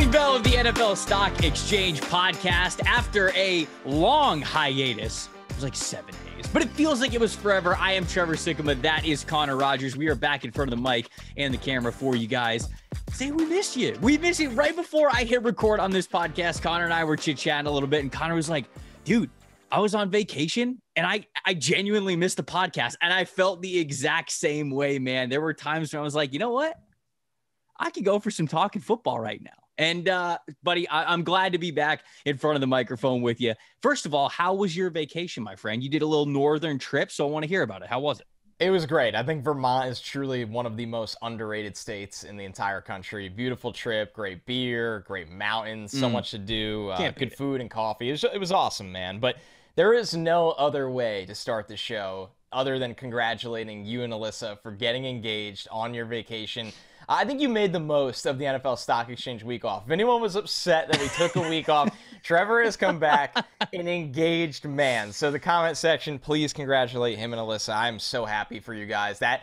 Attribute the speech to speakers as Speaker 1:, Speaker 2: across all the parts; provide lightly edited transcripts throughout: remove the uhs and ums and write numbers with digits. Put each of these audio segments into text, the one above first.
Speaker 1: Opening bell of the NFL Stock Exchange podcast after a long hiatus. It was like 7 days, but it feels like it was forever. I am Trevor Sikkema. That is Connor Rogers. We are back in front of the mic and the camera for you guys. Say we missed you. We missed you. Right before I hit record on this podcast, Connor and I were chit-chatting a little bit, and Connor was like, dude, I was on vacation and I genuinely missed the podcast. And I felt the exact same way, man. There were times when I was like, you know what? I could go for some talking football right now. And buddy, I'm glad to be back in front of the microphone with you. First of all, how was your vacation, my friend? You did a little northern trip, so I want to hear about it. How was it?
Speaker 2: It was great. I think Vermont is truly one of the most underrated states in the entire country. Beautiful trip, great beer, great mountains, so much to do, good food and coffee. It was awesome, man. But there is no other way to start the show other than congratulating you and Alyssa for getting engaged on your vacation. I think you made the most of the NFL Stock Exchange week off. If anyone was upset that we took a week off, Trevor has come back an engaged man. So the comment section, please congratulate him and Alyssa. I am so happy for you guys. That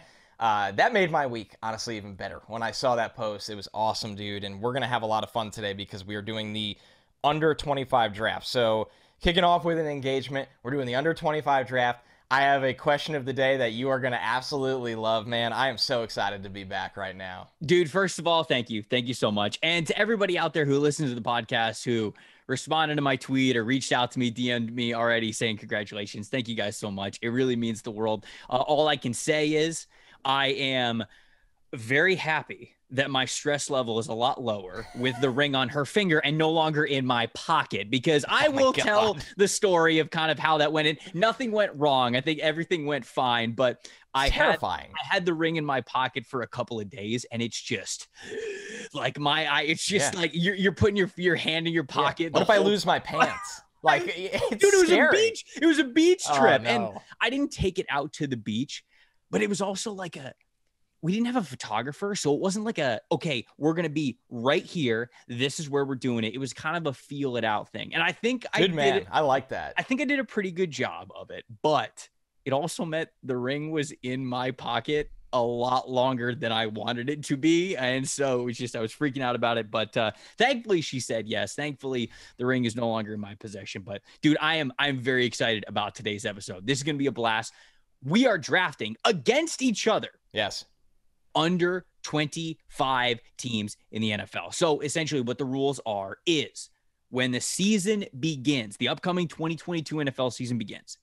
Speaker 2: made my week, honestly, even better. When I saw that post, it was awesome, dude. And we're going to have a lot of fun today because we are doing the under 25 draft. So kicking off with an engagement, we're doing the under 25 draft. I have a question of the day that you are going to absolutely love, man. I am so excited to be back right now.
Speaker 1: Dude, first of all, thank you. Thank you so much. And to everybody out there who listens to the podcast, who responded to my tweet or reached out to me, DM'd me already saying congratulations. Thank you guys so much. It really means the world. All I can say is I am very happy that my stress level is a lot lower with the ring on her finger and no longer in my pocket, because I will tell the story of kind of how that went in. Nothing went wrong. I think everything went fine, but I had the ring in my pocket for a couple of days, and it's just like my eye. It's just like you're putting your hand in your pocket.
Speaker 2: What if I lose my pants? Like, it's
Speaker 1: dude, it
Speaker 2: scary.
Speaker 1: was a beach trip.
Speaker 2: No.
Speaker 1: And I didn't take it out to the beach, but it was also like we didn't have a photographer. So it wasn't like okay, we're going to be right here. This is where we're doing it. It was kind of a feel it out thing. And I think
Speaker 2: I like that.
Speaker 1: I think I did a pretty good job of it, but it also meant the ring was in my pocket a lot longer than I wanted it to be. And so it was just, I was freaking out about it, but thankfully she said yes. Thankfully the ring is no longer in my possession, but dude, I'm very excited about today's episode. This is going to be a blast. We are drafting against each other.
Speaker 2: Yes.
Speaker 1: Under 25 teams in the NFL. So essentially what the rules are is when the season begins, the upcoming 2022 NFL season begins,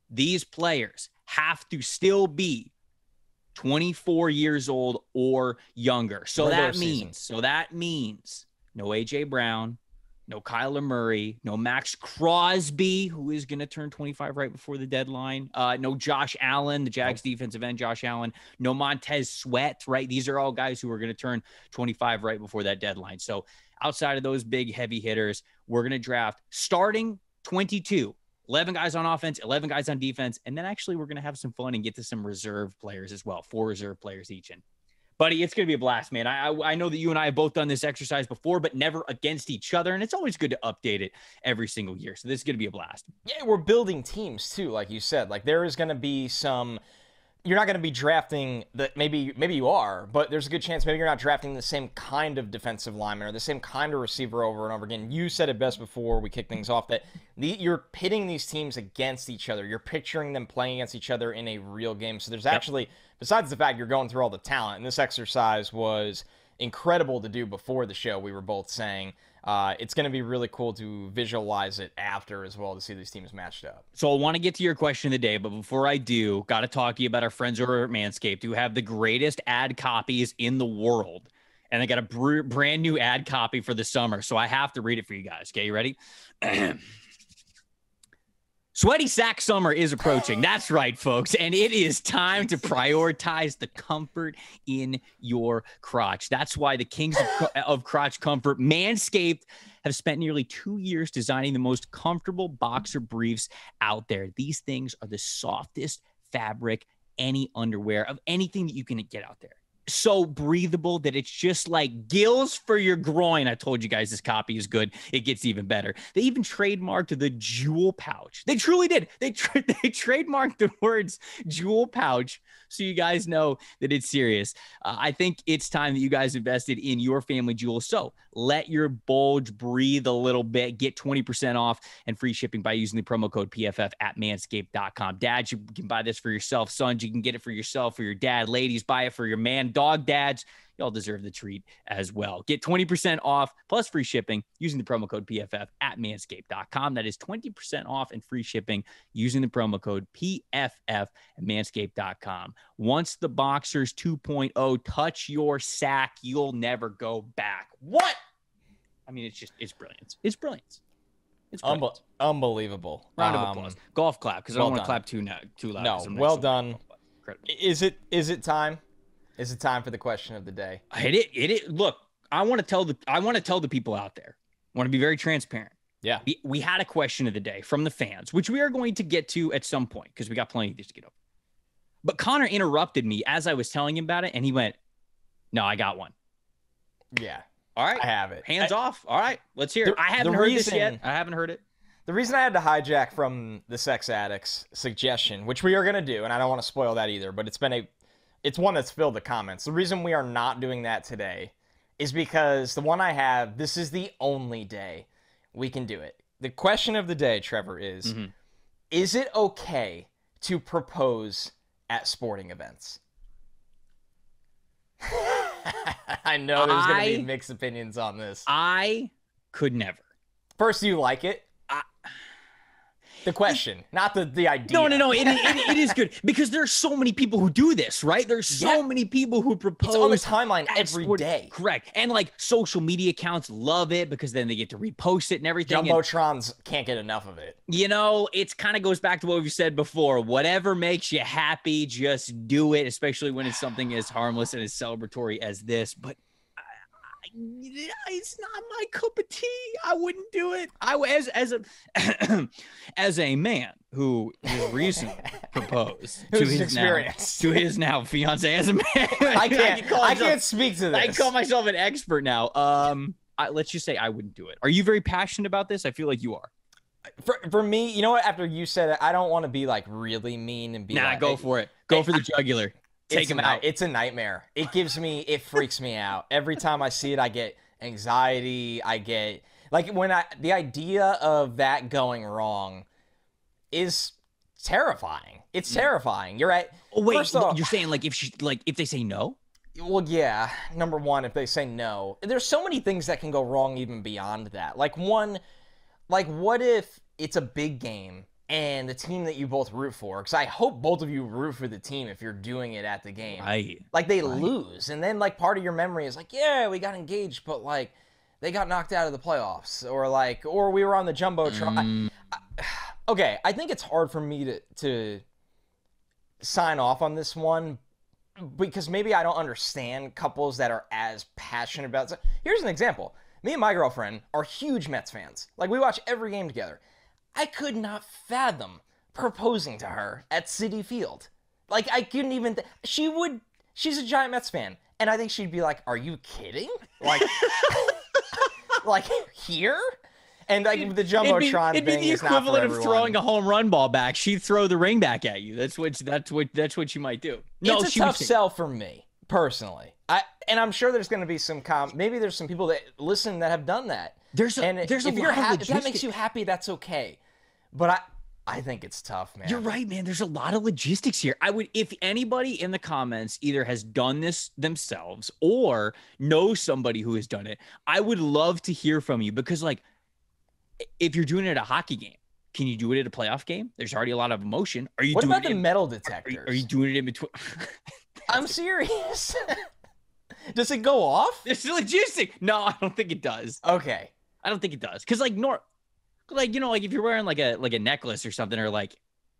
Speaker 1: these players have to still be 24 years old or younger. So that means no AJ Brown, no Kyler Murray, no Max Crosby, who is going to turn 25 right before the deadline. No Josh Allen, the Jags defensive end, Josh Allen. No Montez Sweat, right? These are all guys who are going to turn 25 right before that deadline. So outside of those big heavy hitters, we're going to draft starting 22, 11 guys on offense, 11 guys on defense. And then actually we're going to have some fun and get to some reserve players as well, 4 reserve players each. And buddy, it's going to be a blast, man. I know that you and I have both done this exercise before, but never against each other. And it's always good to update it every single year. So this is going to be a blast.
Speaker 2: Yeah, we're building teams too, like you said. Like there is going to be some, you're not going to be drafting that, maybe you are, but there's a good chance maybe you're not drafting the same kind of defensive lineman or the same kind of receiver over and over again. You said it best before we kick things off, that you're pitting these teams against each other. You're picturing them playing against each other in a real game. So there's actually, besides the fact you're going through all the talent, and this exercise was incredible to do before the show, we were both saying, it's going to be really cool to visualize it after as well to see these teams matched up.
Speaker 1: So I want to get to your question of the day, but before I do, got to talk to you about our friends over at Manscaped, who have the greatest ad copies in the world. And they got a brand new ad copy for the summer. So I have to read it for you guys. Okay, you ready? Sweaty sack summer is approaching. That's right, folks. And it is time to prioritize the comfort in your crotch. That's why the kings of crotch comfort, Manscaped, have spent nearly 2 years designing the most comfortable boxer briefs out there. These things are the softest fabric, any underwear, of anything that you can get out there. so breathable that it's just like gills for your groin. I told you guys this copy is good. It gets even better. They even trademarked the jewel pouch. They truly did. They trademarked the words jewel pouch, so you guys know that it's serious. I think it's time that you guys invested in your family jewels. So let your bulge breathe a little bit. Get 20% off and free shipping by using the promo code PFF at manscaped.com. Dads, you can buy this for yourself. Sons, you can get it for yourself, for your dad. Ladies, buy it for your man. Dog dads, y'all deserve the treat as well. Get 20% off plus free shipping using the promo code PFF at manscaped.com. That is 20% off and free shipping using the promo code PFF at manscaped.com. Once the Boxers 2.0 touch your sack, you'll never go back. What? I mean, it's brilliant. It's brilliant. It's brilliant.
Speaker 2: Unbelievable.
Speaker 1: Round of applause. Golf clap, because I don't want to clap too loud.
Speaker 2: No, well done. Is it time? Is it time for the question of the day?
Speaker 1: It. Look, I want to tell the people out there. I want to be very transparent.
Speaker 2: Yeah.
Speaker 1: We had a question of the day from the fans, which we are going to get to at some point because we got plenty of these to get over. But Connor interrupted me as I was telling him about it, and he went, "No, I got one."
Speaker 2: Yeah.
Speaker 1: All right.
Speaker 2: I have it.
Speaker 1: Hands off. All right. Let's hear it. I haven't heard this yet. I haven't heard it.
Speaker 2: The reason I had to hijack from the Sex Addicts suggestion, which we are going to do, and I don't want to spoil that either, but it's one that's filled the comments. The reason we are not doing that today is because the one I have, this is the only day we can do it. The question of the day, Trevor, is it okay to propose at sporting events? I know there's going to be mixed opinions on this.
Speaker 1: I could never.
Speaker 2: First, do you like it? The question, not the idea.
Speaker 1: No. It is good because there's so many people who do this, right? There's so many people who propose.
Speaker 2: It's on the timeline every day.
Speaker 1: Correct. And like social media accounts love it because then they get to repost it and everything.
Speaker 2: Jumbotrons can't get enough of it.
Speaker 1: You know, it kind of goes back to what we've said before. Whatever makes you happy, just do it, especially when it's something as harmless and as celebratory as this. But it's not my cup of tea. I wouldn't do it. As a man who recently proposed to his now fiance, as a man,
Speaker 2: I can't speak to this.
Speaker 1: I call myself an expert now. Let's just say I wouldn't do it. Are you very passionate about this? I feel like you are.
Speaker 2: For me, you know what? After you said it, I don't want to be like really mean and be like,
Speaker 1: go for it. Go for the jugular. Take him out.
Speaker 2: It's a nightmare. It freaks me out. Every time I see it, I get anxiety. I get the idea of that going wrong is terrifying. It's terrifying. You're right.
Speaker 1: Oh, wait, first off, you're saying if they say no?
Speaker 2: Well, yeah. Number one, if they say no, there's so many things that can go wrong even beyond that. What if it's a big game and the team that you both root for, because I hope both of you root for the team if you're doing it at the game.
Speaker 1: Right.
Speaker 2: They lose, and then part of your memory is yeah, we got engaged, but they got knocked out of the playoffs, or we were on the Jumbotron. Okay, I think it's hard for me to sign off on this one because maybe I don't understand couples that are as passionate about it. Here's an example. Me and my girlfriend are huge Mets fans. We watch every game together. I could not fathom proposing to her at Citi Field. I couldn't even... She's a giant Mets fan. And I think she'd be like, are you kidding? Here? And the Jumbotron thing is not for everyone. It'd be the equivalent
Speaker 1: of throwing a home run ball back. She'd throw the ring back at you. That's what she might do. No,
Speaker 2: it's a tough sell for me, personally. And I'm sure there's going to be maybe there's some people that listen that have done that.
Speaker 1: If
Speaker 2: that makes you happy, that's okay. But I think it's tough, man.
Speaker 1: You're right, man. There's a lot of logistics here. If anybody in the comments either has done this themselves or knows somebody who has done it, I would love to hear from you because, if you're doing it at a hockey game, can you do it at a playoff game? There's already a lot of emotion.
Speaker 2: What about the metal detectors?
Speaker 1: Are you doing it in between?
Speaker 2: I'm serious. Does it go off?
Speaker 1: It's logistic. No, I don't think it does.
Speaker 2: Okay.
Speaker 1: I don't think it does. Because if you're wearing a necklace or something or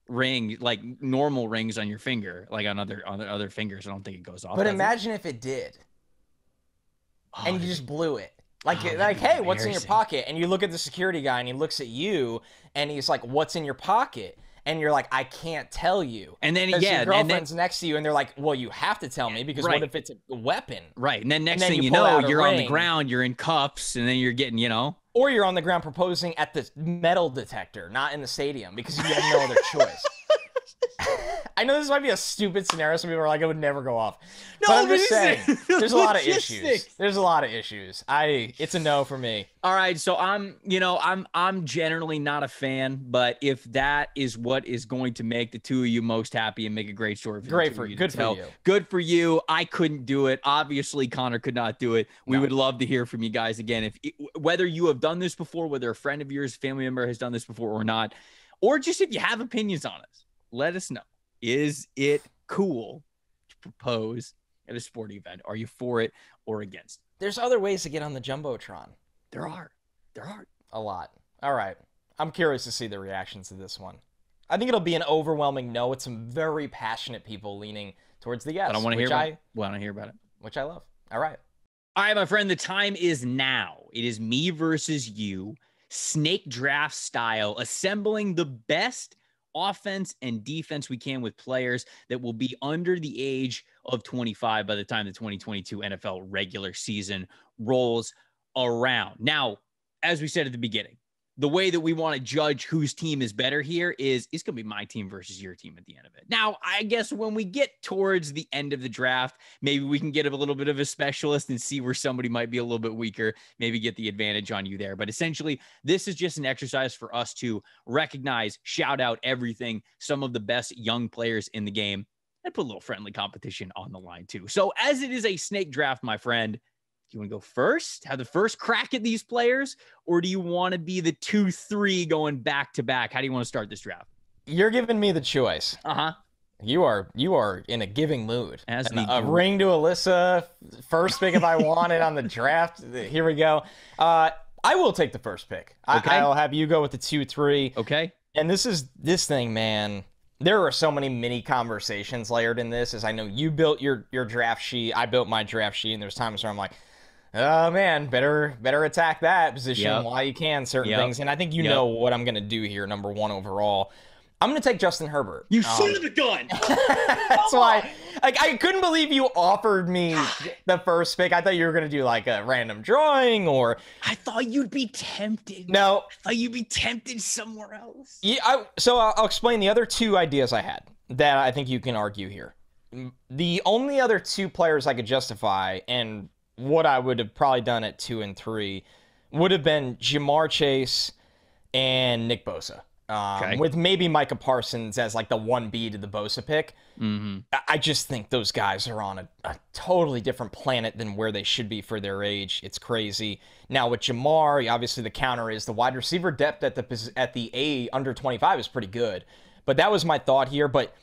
Speaker 1: ring, normal rings on your finger, on other fingers, I don't think it goes off.
Speaker 2: But imagine if it did. And you just blew it. Hey, what's in your pocket? And you look at the security guy and he looks at you and he's like, what's in your pocket? and you're like, I can't tell you.
Speaker 1: And then,
Speaker 2: your girlfriend's next to you, and they're like, well, you have to tell me, because what if it's a weapon?
Speaker 1: Right. And then next thing you know, you're on the ground, you're in cuffs, and then you're getting,
Speaker 2: Or you're on the ground proposing at the metal detector, not in the stadium, because you have no other choice. I know this might be a stupid scenario. Some people are like, it would never go off. No, but I'm just saying, there's a lot of issues. There's a lot of issues. It's a no for me.
Speaker 1: All right, so I'm generally not a fan, but if that is what is going to make the two of you most happy and make a great story,
Speaker 2: good for you.
Speaker 1: Good for you. I couldn't do it. Obviously, Connor could not do it. We would love to hear from you guys again. Whether you have done this before, whether a friend of yours, family member has done this before or not, or just if you have opinions on us, let us know. Is it cool to propose at a sporting event? Are you for it or against?
Speaker 2: There's other ways to get on the Jumbotron.
Speaker 1: There are.
Speaker 2: A lot. All right. I'm curious to see the reactions to this one. I think it'll be an overwhelming no. It's some very passionate people leaning towards the yes.
Speaker 1: I don't want to hear about it. Well, I don't hear about it.
Speaker 2: Which I love. All right.
Speaker 1: All right, my friend. The time is now. It is me versus you. Snake draft style. Assembling the best offense and defense we can with players that will be under the age of 25 by the time the 2022 NFL regular season rolls around. Now, as we said at the beginning, the way that we want to judge whose team is better here is it's going to be my team versus your team at the end of it. Now, I guess when we get towards the end of the draft, maybe we can get a little bit of a specialist and see where somebody might be a little bit weaker, maybe get the advantage on you there. But essentially, this is just an exercise for us to recognize, shout out everything, some of the best young players in the game, and put a little friendly competition on the line too. So as it is a snake draft, my friend, do you want to go first, have the first crack at these players, or do you want to be the 2-3 going back to back? How do you want to start this draft?
Speaker 2: You're giving me the choice. You are in a giving mood. A ring to Alyssa, first pick if I want it on the draft. Here we go. I will take the first pick. Okay. I'll have you go with the 2-3.
Speaker 1: Okay.
Speaker 2: And this thing, man. There are so many mini conversations layered in this. As I know you built your draft sheet, I built my draft sheet, and there's times where I'm like, oh man, better attack that position while you can, certain things. And I think you know what I'm going to do here, number one overall. I'm going to take Justin Herbert.
Speaker 1: You son of a gun!
Speaker 2: That's why I couldn't believe you offered me the first pick. I thought you were going to do like a random drawing, or...
Speaker 1: I thought you'd be tempted.
Speaker 2: No.
Speaker 1: I thought you'd be tempted somewhere else.
Speaker 2: Yeah, so I'll explain the other two ideas I had that I think you can argue here. The only other two players I could justify, and what I would have probably done at 2 and 3, would have been Ja'Marr Chase and Nick Bosa. With maybe Micah Parsons as like the 1B to the Bosa pick.
Speaker 1: Mm-hmm.
Speaker 2: I just think those guys are on a totally different planet than where they should be for their age. It's crazy. Now with Ja'Marr, obviously the counter is the wide receiver depth at the A under 25 is pretty good. But that was my thought here. But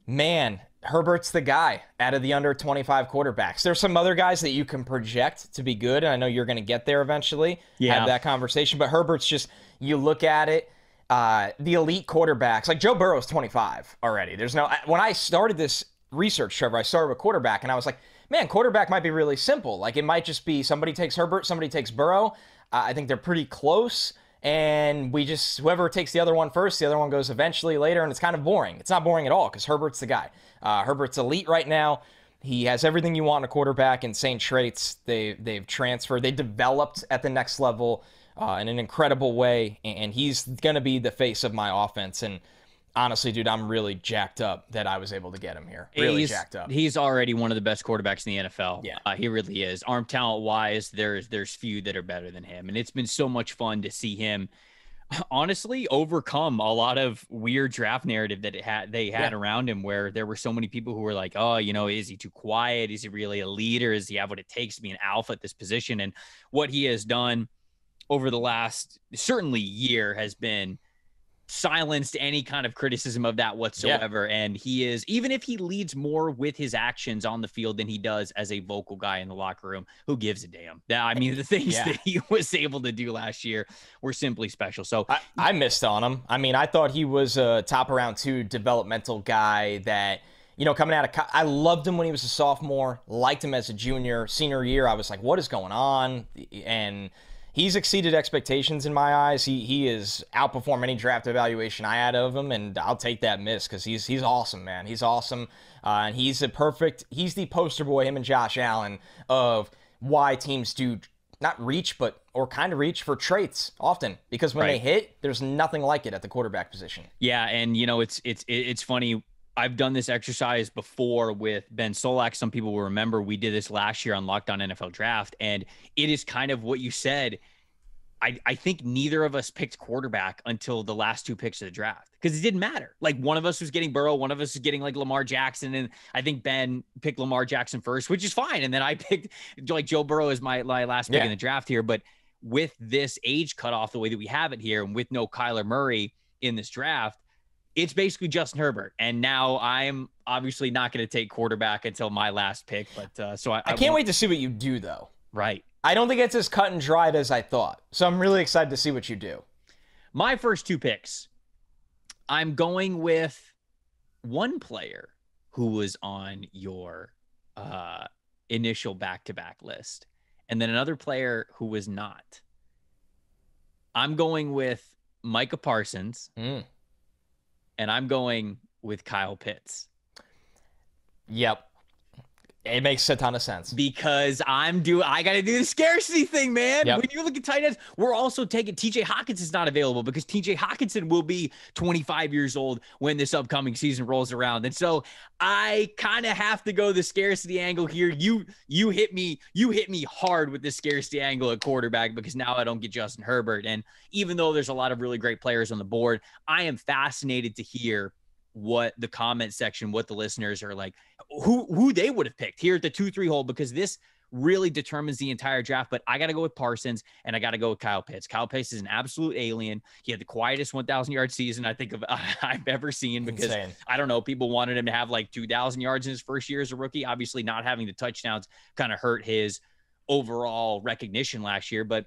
Speaker 2: man, Herbert's the guy out of the under 25 quarterbacks. There's some other guys that you can project to be good, and I know you're going to get there eventually, have that conversation. But Herbert's just, you look at it, the elite quarterbacks, like Joe Burrow's 25 already. When I started this research, Trevor, I started with quarterback, and I was like, man, quarterback might be really simple. Like, it might just be somebody takes Herbert, somebody takes Burrow. I think they're pretty close. And whoever takes the other one first, the other one goes eventually later, and it's kind of boring. It's not boring at all because Herbert's the guy. Herbert's elite right now. He has everything you want in a quarterback, insane traits. They've transferred. They developed at the next level in an incredible way, and he's going to be the face of my offense. And honestly, dude, I'm really jacked up that I was able to get him here. Really jacked up.
Speaker 1: He's already one of the best quarterbacks in the NFL.
Speaker 2: Yeah.
Speaker 1: He really is. Arm talent-wise, there's few that are better than him. And it's been so much fun to see him, honestly, overcome a lot of weird draft narrative that they had around him, where there were so many people who were like, oh, is he too quiet? Is he really a leader? Does he have what it takes to be an alpha at this position? And what he has done over the last, certainly, year has been silenced any kind of criticism of that whatsoever. And he is, even if he leads more with his actions on the field than he does as a vocal guy in the locker room, who gives a damn? I mean, the things that he was able to do last year were simply special. So
Speaker 2: I missed on him. I mean, I thought he was a top round 2 developmental guy that, coming out of I loved him when he was a sophomore, liked him as a junior. Senior year, I was like, what is going on? And he's exceeded expectations in my eyes. He is outperformed any draft evaluation I had of him, and I'll take that miss because he's awesome, man. He's awesome, and he's the poster boy, him and Josh Allen, of why teams do not reach, or kind of reach for traits often, because when they hit, there's nothing like it at the quarterback position.
Speaker 1: Yeah, and it's funny. I've done this exercise before with Ben Solak. Some people will remember we did this last year on Locked On NFL Draft, and it is kind of what you said. I think neither of us picked quarterback until the last two picks of the draft because it didn't matter. Like one of us was getting Burrow, one of us was getting like Lamar Jackson, and I think Ben picked Lamar Jackson first, which is fine. And then I picked like Joe Burrow as my last pick in the draft here. But with this age cutoff the way that we have it here, and with no Kyler Murray in this draft, it's basically Justin Herbert. And now I'm obviously not going to take quarterback until my last pick. But so I
Speaker 2: can't wait to see what you do, though.
Speaker 1: Right.
Speaker 2: I don't think it's as cut and dried as I thought. So I'm really excited to see what you do.
Speaker 1: My first two picks, I'm going with one player who was on your initial back-to-back list, and then another player who was not. I'm going with Micah Parsons, and I'm going with Kyle Pitts.
Speaker 2: Yep. It makes a ton of sense.
Speaker 1: Because I got to do the scarcity thing, man.
Speaker 2: Yep.
Speaker 1: When you look at tight ends, we're also taking TJ Hawkins is not available because TJ Hawkinson will be 25 years old when this upcoming season rolls around. And so I kind of have to go the scarcity angle here. You hit me hard with the scarcity angle at quarterback because now I don't get Justin Herbert. And even though there's a lot of really great players on the board, I am fascinated to hear what the comment section, what the listeners are like, who they would have picked here at the 2-3 hole, because this really determines the entire draft. But I got to go with Parsons and I got to go with Kyle Pitts. Kyle Pitts is an absolute alien. He had the quietest 1,000-yard season I think I've ever seen because insane. I don't know, people wanted him to have like 2,000 yards in his first year as a rookie. Obviously not having the touchdowns kind of hurt his overall recognition last year, but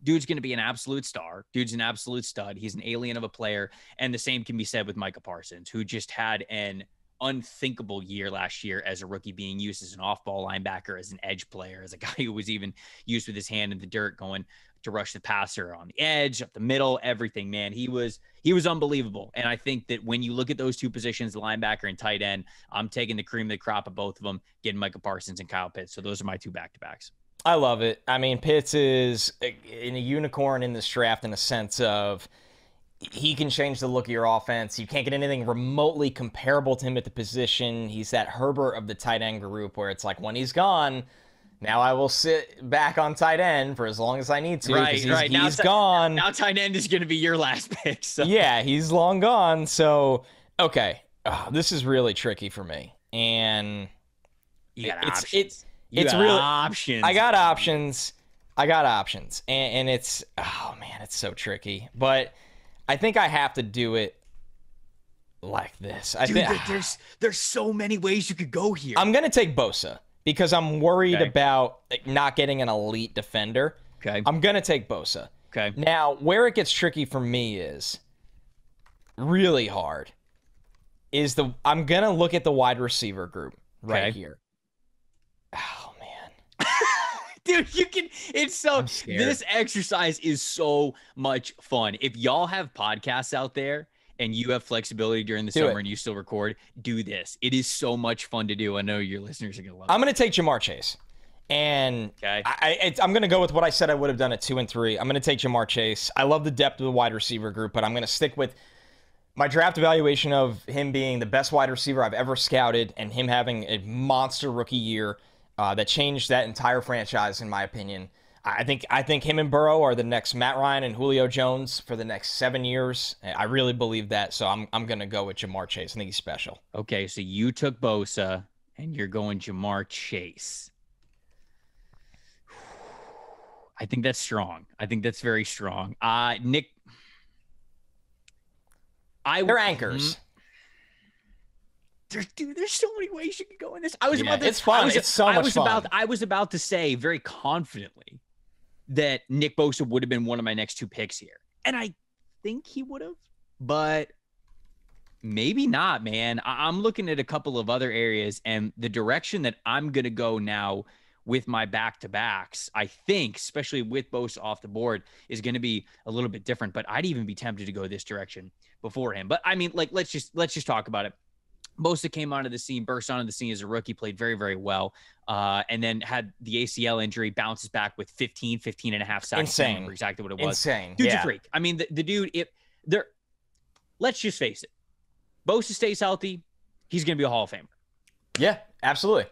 Speaker 1: dude's going to be an absolute star. Dude's an absolute stud. He's an alien of a player. And the same can be said with Micah Parsons, who just had an unthinkable year last year as a rookie, being used as an off-ball linebacker, as an edge player, as a guy who was even used with his hand in the dirt going to rush the passer on the edge, up the middle, everything, man. He was unbelievable. And I think that when you look at those two positions, the linebacker and tight end, I'm taking the cream of the crop of both of them, getting Micah Parsons and Kyle Pitts. So those are my two back-to-backs.
Speaker 2: I love it. I mean, Pitts is a unicorn in this draft in a sense of he can change the look of your offense. You can't get anything remotely comparable to him at the position. He's that Herbert of the tight end group where it's like when he's gone, now I will sit back on tight end for as long as I need to.
Speaker 1: Right.
Speaker 2: He's gone.
Speaker 1: Now tight end is going to be your last pick. So.
Speaker 2: Yeah, he's long gone. So, okay. This is really tricky for me. And it's really
Speaker 1: options.
Speaker 2: I got options. And it's, oh man, it's so tricky. But I think I have to do it like this.
Speaker 1: There's so many ways you could go here.
Speaker 2: I'm going to take Bosa because I'm worried about not getting an elite defender.
Speaker 1: Okay.
Speaker 2: I'm going to take Bosa.
Speaker 1: Okay.
Speaker 2: Now, where it gets tricky for me is really hard. I'm going to look at the wide receiver group right here. Oh, man.
Speaker 1: Dude, this exercise is so much fun. If y'all have podcasts out there and you have flexibility during the summer and you still record, do this. It is so much fun to do. I know your listeners are going to love it.
Speaker 2: I'm going to take Jamar Chase. And I'm going to go with what I said I would have done at 2 and 3. I'm going to take Jamar Chase. I love the depth of the wide receiver group, but I'm going to stick with my draft evaluation of him being the best wide receiver I've ever scouted and him having a monster rookie year that changed that entire franchise, in my opinion. I think him and Burrow are the next Matt Ryan and Julio Jones for the next 7 years. I really believe that, so I'm going to go with Jamar Chase. I think he's special.
Speaker 1: Okay, so you took Bosa, and you're going Jamar Chase. I think that's strong. I think that's very strong. Nick,
Speaker 2: they're anchors.
Speaker 1: There's so many ways you could go in this.
Speaker 2: It's fun. It's so much fun.
Speaker 1: I was about to say very confidently that Nick Bosa would have been one of my next two picks here. And I think he would have, but maybe not, man. I'm looking at a couple of other areas, and the direction that I'm going to go now with my back-to-backs, I think, especially with Bosa off the board, is going to be a little bit different. But I'd even be tempted to go this direction before him. But I mean, like, let's just talk about it. Bosa came onto the scene, burst onto the scene as a rookie, played very, very well, and then had the ACL injury, bounces back with 15 and a half sacks.
Speaker 2: Insane.
Speaker 1: Exactly what it was.
Speaker 2: Insane.
Speaker 1: Dude's a freak. I mean, the dude, let's just face it. Bosa stays healthy, he's going to be a Hall of Famer.
Speaker 2: Yeah, absolutely.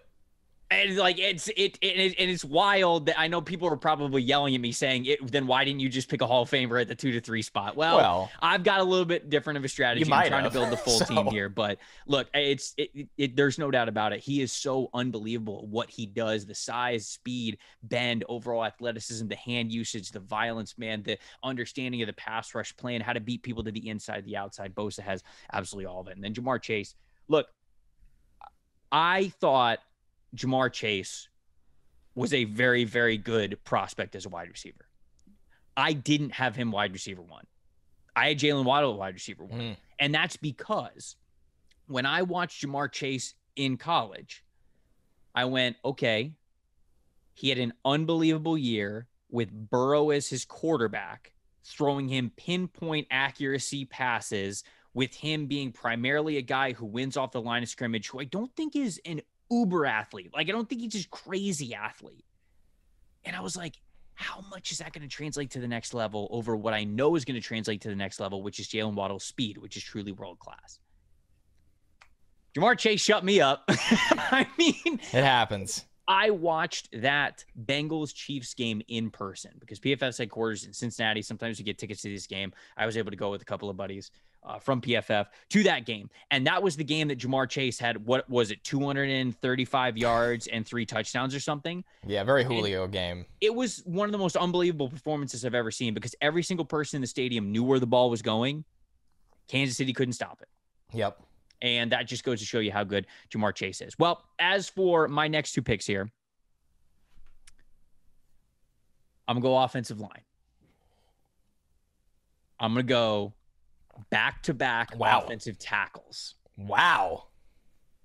Speaker 1: And like it's wild that I know people are probably yelling at me saying, then why didn't you just pick a Hall of Famer at the 2 to 3 spot? Well, I've got a little bit different of a strategy. I'm trying to build the full team here, but look, there's no doubt about it. He is so unbelievable what he does, the size, speed, bend, overall athleticism, the hand usage, the violence, man, the understanding of the pass rush plan, how to beat people to the inside, the outside. Bosa has absolutely all of it. And then Ja'Marr Chase, look, I thought Ja'Marr Chase was a very, very good prospect as a wide receiver. I didn't have him wide receiver 1. I had Jalen Waddle wide receiver 1. And that's because when I watched Ja'Marr Chase in college, I went, okay, he had an unbelievable year with Burrow as his quarterback, throwing him pinpoint accuracy passes, with him being primarily a guy who wins off the line of scrimmage, who I don't think is an uber athlete. Like, I don't think he's just crazy athlete. And I was like, how much is that going to translate to the next level over what I know is going to translate to the next level, which is Jalen Waddle's speed, which is truly world-class. Ja'Marr Chase shut me up. I mean,
Speaker 2: it happens.
Speaker 1: I watched that Bengals-Chiefs game in person because PFF's headquarters in Cincinnati. Sometimes you get tickets to this game. I was able to go with a couple of buddies from PFF to that game. And that was the game that Ja'Marr Chase had, what was it, 235 yards and 3 touchdowns or something?
Speaker 2: Yeah, very Julio game.
Speaker 1: It was one of the most unbelievable performances I've ever seen because every single person in the stadium knew where the ball was going. Kansas City couldn't stop it.
Speaker 2: Yep.
Speaker 1: And that just goes to show you how good Ja'Marr Chase is. Well, as for my next 2 picks here, I'm going to go offensive line. I'm going to go back-to-back offensive tackles.
Speaker 2: Wow.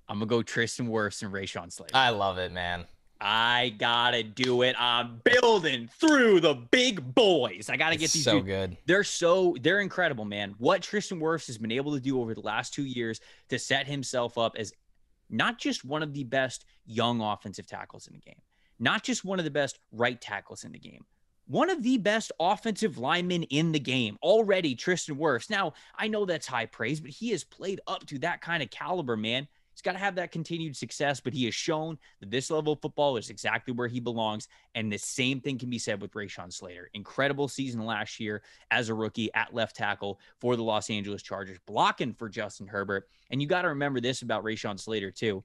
Speaker 1: I'm going to go Tristan Wirfs and Rashawn Slater.
Speaker 2: I love it, man.
Speaker 1: I got to do it. I'm building through the big boys. I got to get these
Speaker 2: so
Speaker 1: dudes.
Speaker 2: Good.
Speaker 1: They're incredible, man. What Tristan Wirfs has been able to do over the last 2 years to set himself up as not just one of the best young offensive tackles in the game, not just one of the best right tackles in the game, one of the best offensive linemen in the game already, Tristan Wirfs. Now, I know that's high praise, but he has played up to that kind of caliber, man. He's got to have that continued success, but he has shown that this level of football is exactly where he belongs. And the same thing can be said with Rashawn Slater. Incredible season last year as a rookie at left tackle for the Los Angeles Chargers, blocking for Justin Herbert. And you got to remember this about Rashawn Slater too.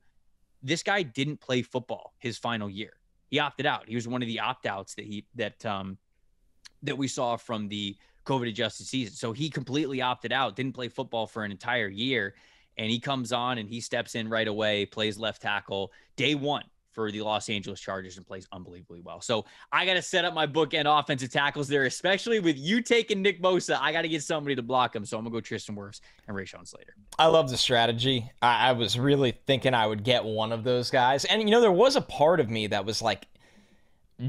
Speaker 1: This guy didn't play football his final year. He opted out. He was one of the opt-outs that we saw from the COVID-adjusted season. So he completely opted out, didn't play football for an entire year. And he comes on and he steps in right away, plays left tackle day 1 for the Los Angeles Chargers and plays unbelievably well. So I got to set up my bookend offensive tackles there, especially with you taking Nick Bosa. I got to get somebody to block him. So I'm going to go Tristan Wirfs and Rashawn Slater.
Speaker 2: I love the strategy. I was really thinking I would get one of those guys. And, you know, there was a part of me that was like,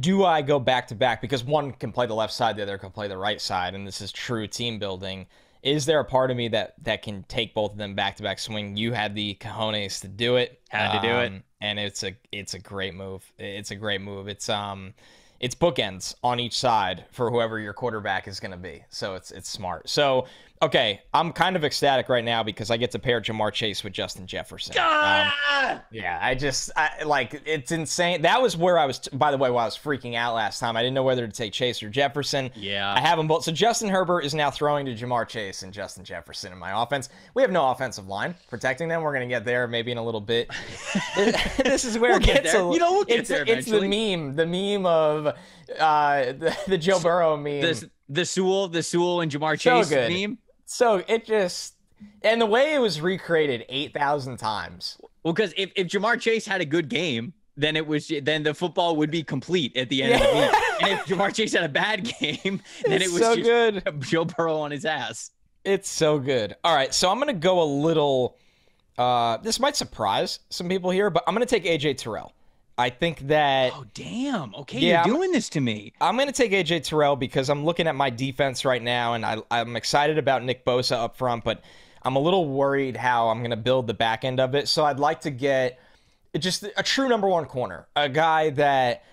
Speaker 2: do I go back-to-back? Because one can play the left side, the other can play the right side, and this is true team building. Is there a part of me that can take both of them back-to-back swing? You had the cojones to do it.
Speaker 1: Had to do it.
Speaker 2: And it's a great move. It's a great move. It's bookends on each side for whoever your quarterback is going to be. So it's smart. So, okay, I'm kind of ecstatic right now because I get to pair Ja'Marr Chase with Justin Jefferson. Yeah, it's insane. That was where I was, by the way, while I was freaking out last time. I didn't know whether to take Chase or Jefferson.
Speaker 1: Yeah.
Speaker 2: I have them both. So Justin Herbert is now throwing to Ja'Marr Chase and Justin Jefferson in my offense. We have no offensive line protecting them. We're going to get there maybe in a little bit. This is where
Speaker 1: we'll get there. We'll get there eventually.
Speaker 2: It's the meme of the Joe Burrow meme.
Speaker 1: The Sewell and Ja'Marr Chase meme.
Speaker 2: So it just, and the way it was recreated 8,000 times.
Speaker 1: Well, because if Ja'Marr Chase had a good game, then the football would be complete at the end of the game. And if Ja'Marr Chase had a bad game, then it was
Speaker 2: so
Speaker 1: just
Speaker 2: good.
Speaker 1: Joe Burrow on his ass.
Speaker 2: It's so good. All right, so I'm going to go a little, this might surprise some people here, but I'm going to take A.J. Terrell. I think that.
Speaker 1: Oh, damn. Okay,
Speaker 2: Yeah,
Speaker 1: you're doing this to me.
Speaker 2: I'm going to take A.J. Terrell because I'm looking at my defense right now, and I'm excited about Nick Bosa up front, but I'm a little worried how I'm going to build the back end of it. So I'd like to get just a true number one corner, a guy that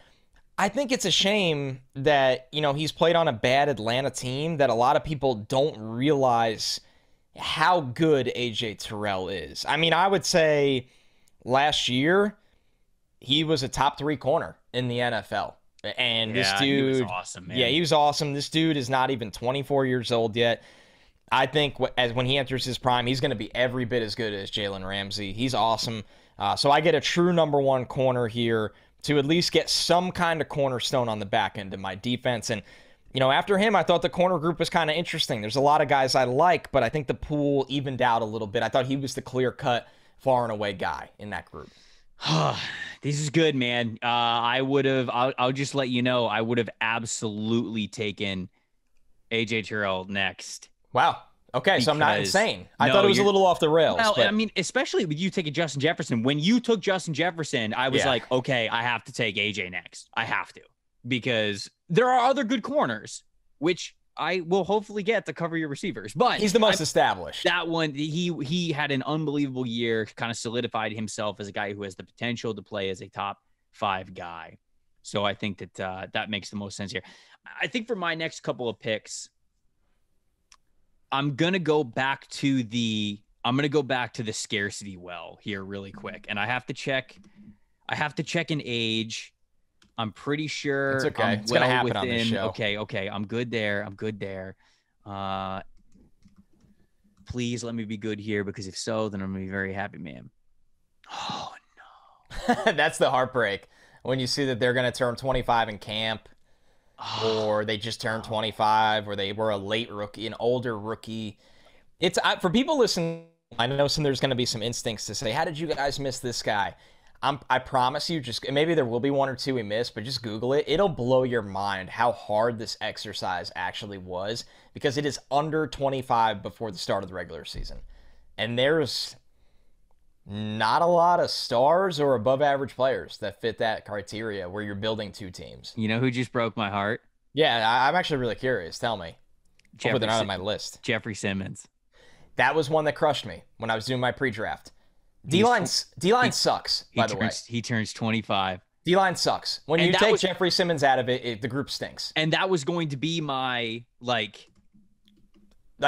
Speaker 2: I think it's a shame that, he's played on a bad Atlanta team, that a lot of people don't realize how good A.J. Terrell is. I mean, I would say last year he was a top 3 corner in the NFL. And this dude,
Speaker 1: he was awesome, man.
Speaker 2: Yeah, he was awesome. This dude is not even 24 years old yet. I think when he enters his prime, he's going to be every bit as good as Jalen Ramsey. He's awesome. So I get a true number one corner here to at least get some kind of cornerstone on the back end of my defense. And, after him, I thought the corner group was kind of interesting. There's a lot of guys I like, but I think the pool evened out a little bit. I thought he was the clear-cut, far and away guy in that group.
Speaker 1: This is good, man. I'll just let you know, I would have absolutely taken A.J. Terrell next.
Speaker 2: Wow. Okay, so I'm not insane. I thought it was a little off the rails.
Speaker 1: Well, I mean, especially with you taking Justin Jefferson. When you took Justin Jefferson, I was like, okay, I have to take A.J. next. I have to. Because there are other good corners, which I will hopefully get to cover your receivers. But
Speaker 2: he's the most established.
Speaker 1: That one, he had an unbelievable year, kind of solidified himself as a guy who has the potential to play as a top 5 guy. So I think that that makes the most sense here. I think for my next couple of picks, I'm going to go back to the scarcity well here really quick. And I have to check an age. I'm pretty sure
Speaker 2: it's okay. It's going to happen on this show.
Speaker 1: Okay. I'm good there. Please let me be good here, because if so, then I'm going to be very happy, man. Oh, no.
Speaker 2: That's the heartbreak when you see that they're going to turn 25 in camp, or they just turned 25, or they were a late rookie, an older rookie. It's for people listening, I know there's going to be some instincts to say, how did you guys miss this guy? I promise you, just maybe there will be one or two we missed, but just Google it. It'll blow your mind how hard this exercise actually was, because it is under 25 before the start of the regular season. And there's not a lot of stars or above average players that fit that criteria where you're building 2 teams.
Speaker 1: You know who just broke my heart?
Speaker 2: Yeah, I'm actually really curious. Tell me. Hopefully they're not on my list.
Speaker 1: Jeffrey Simmons.
Speaker 2: That was one that crushed me when I was doing my pre-draft. D-line sucks, by the way.
Speaker 1: He turns 25.
Speaker 2: D-line sucks. When you take Jeffrey Simmons out of it, the group stinks.
Speaker 1: And that was going to be my,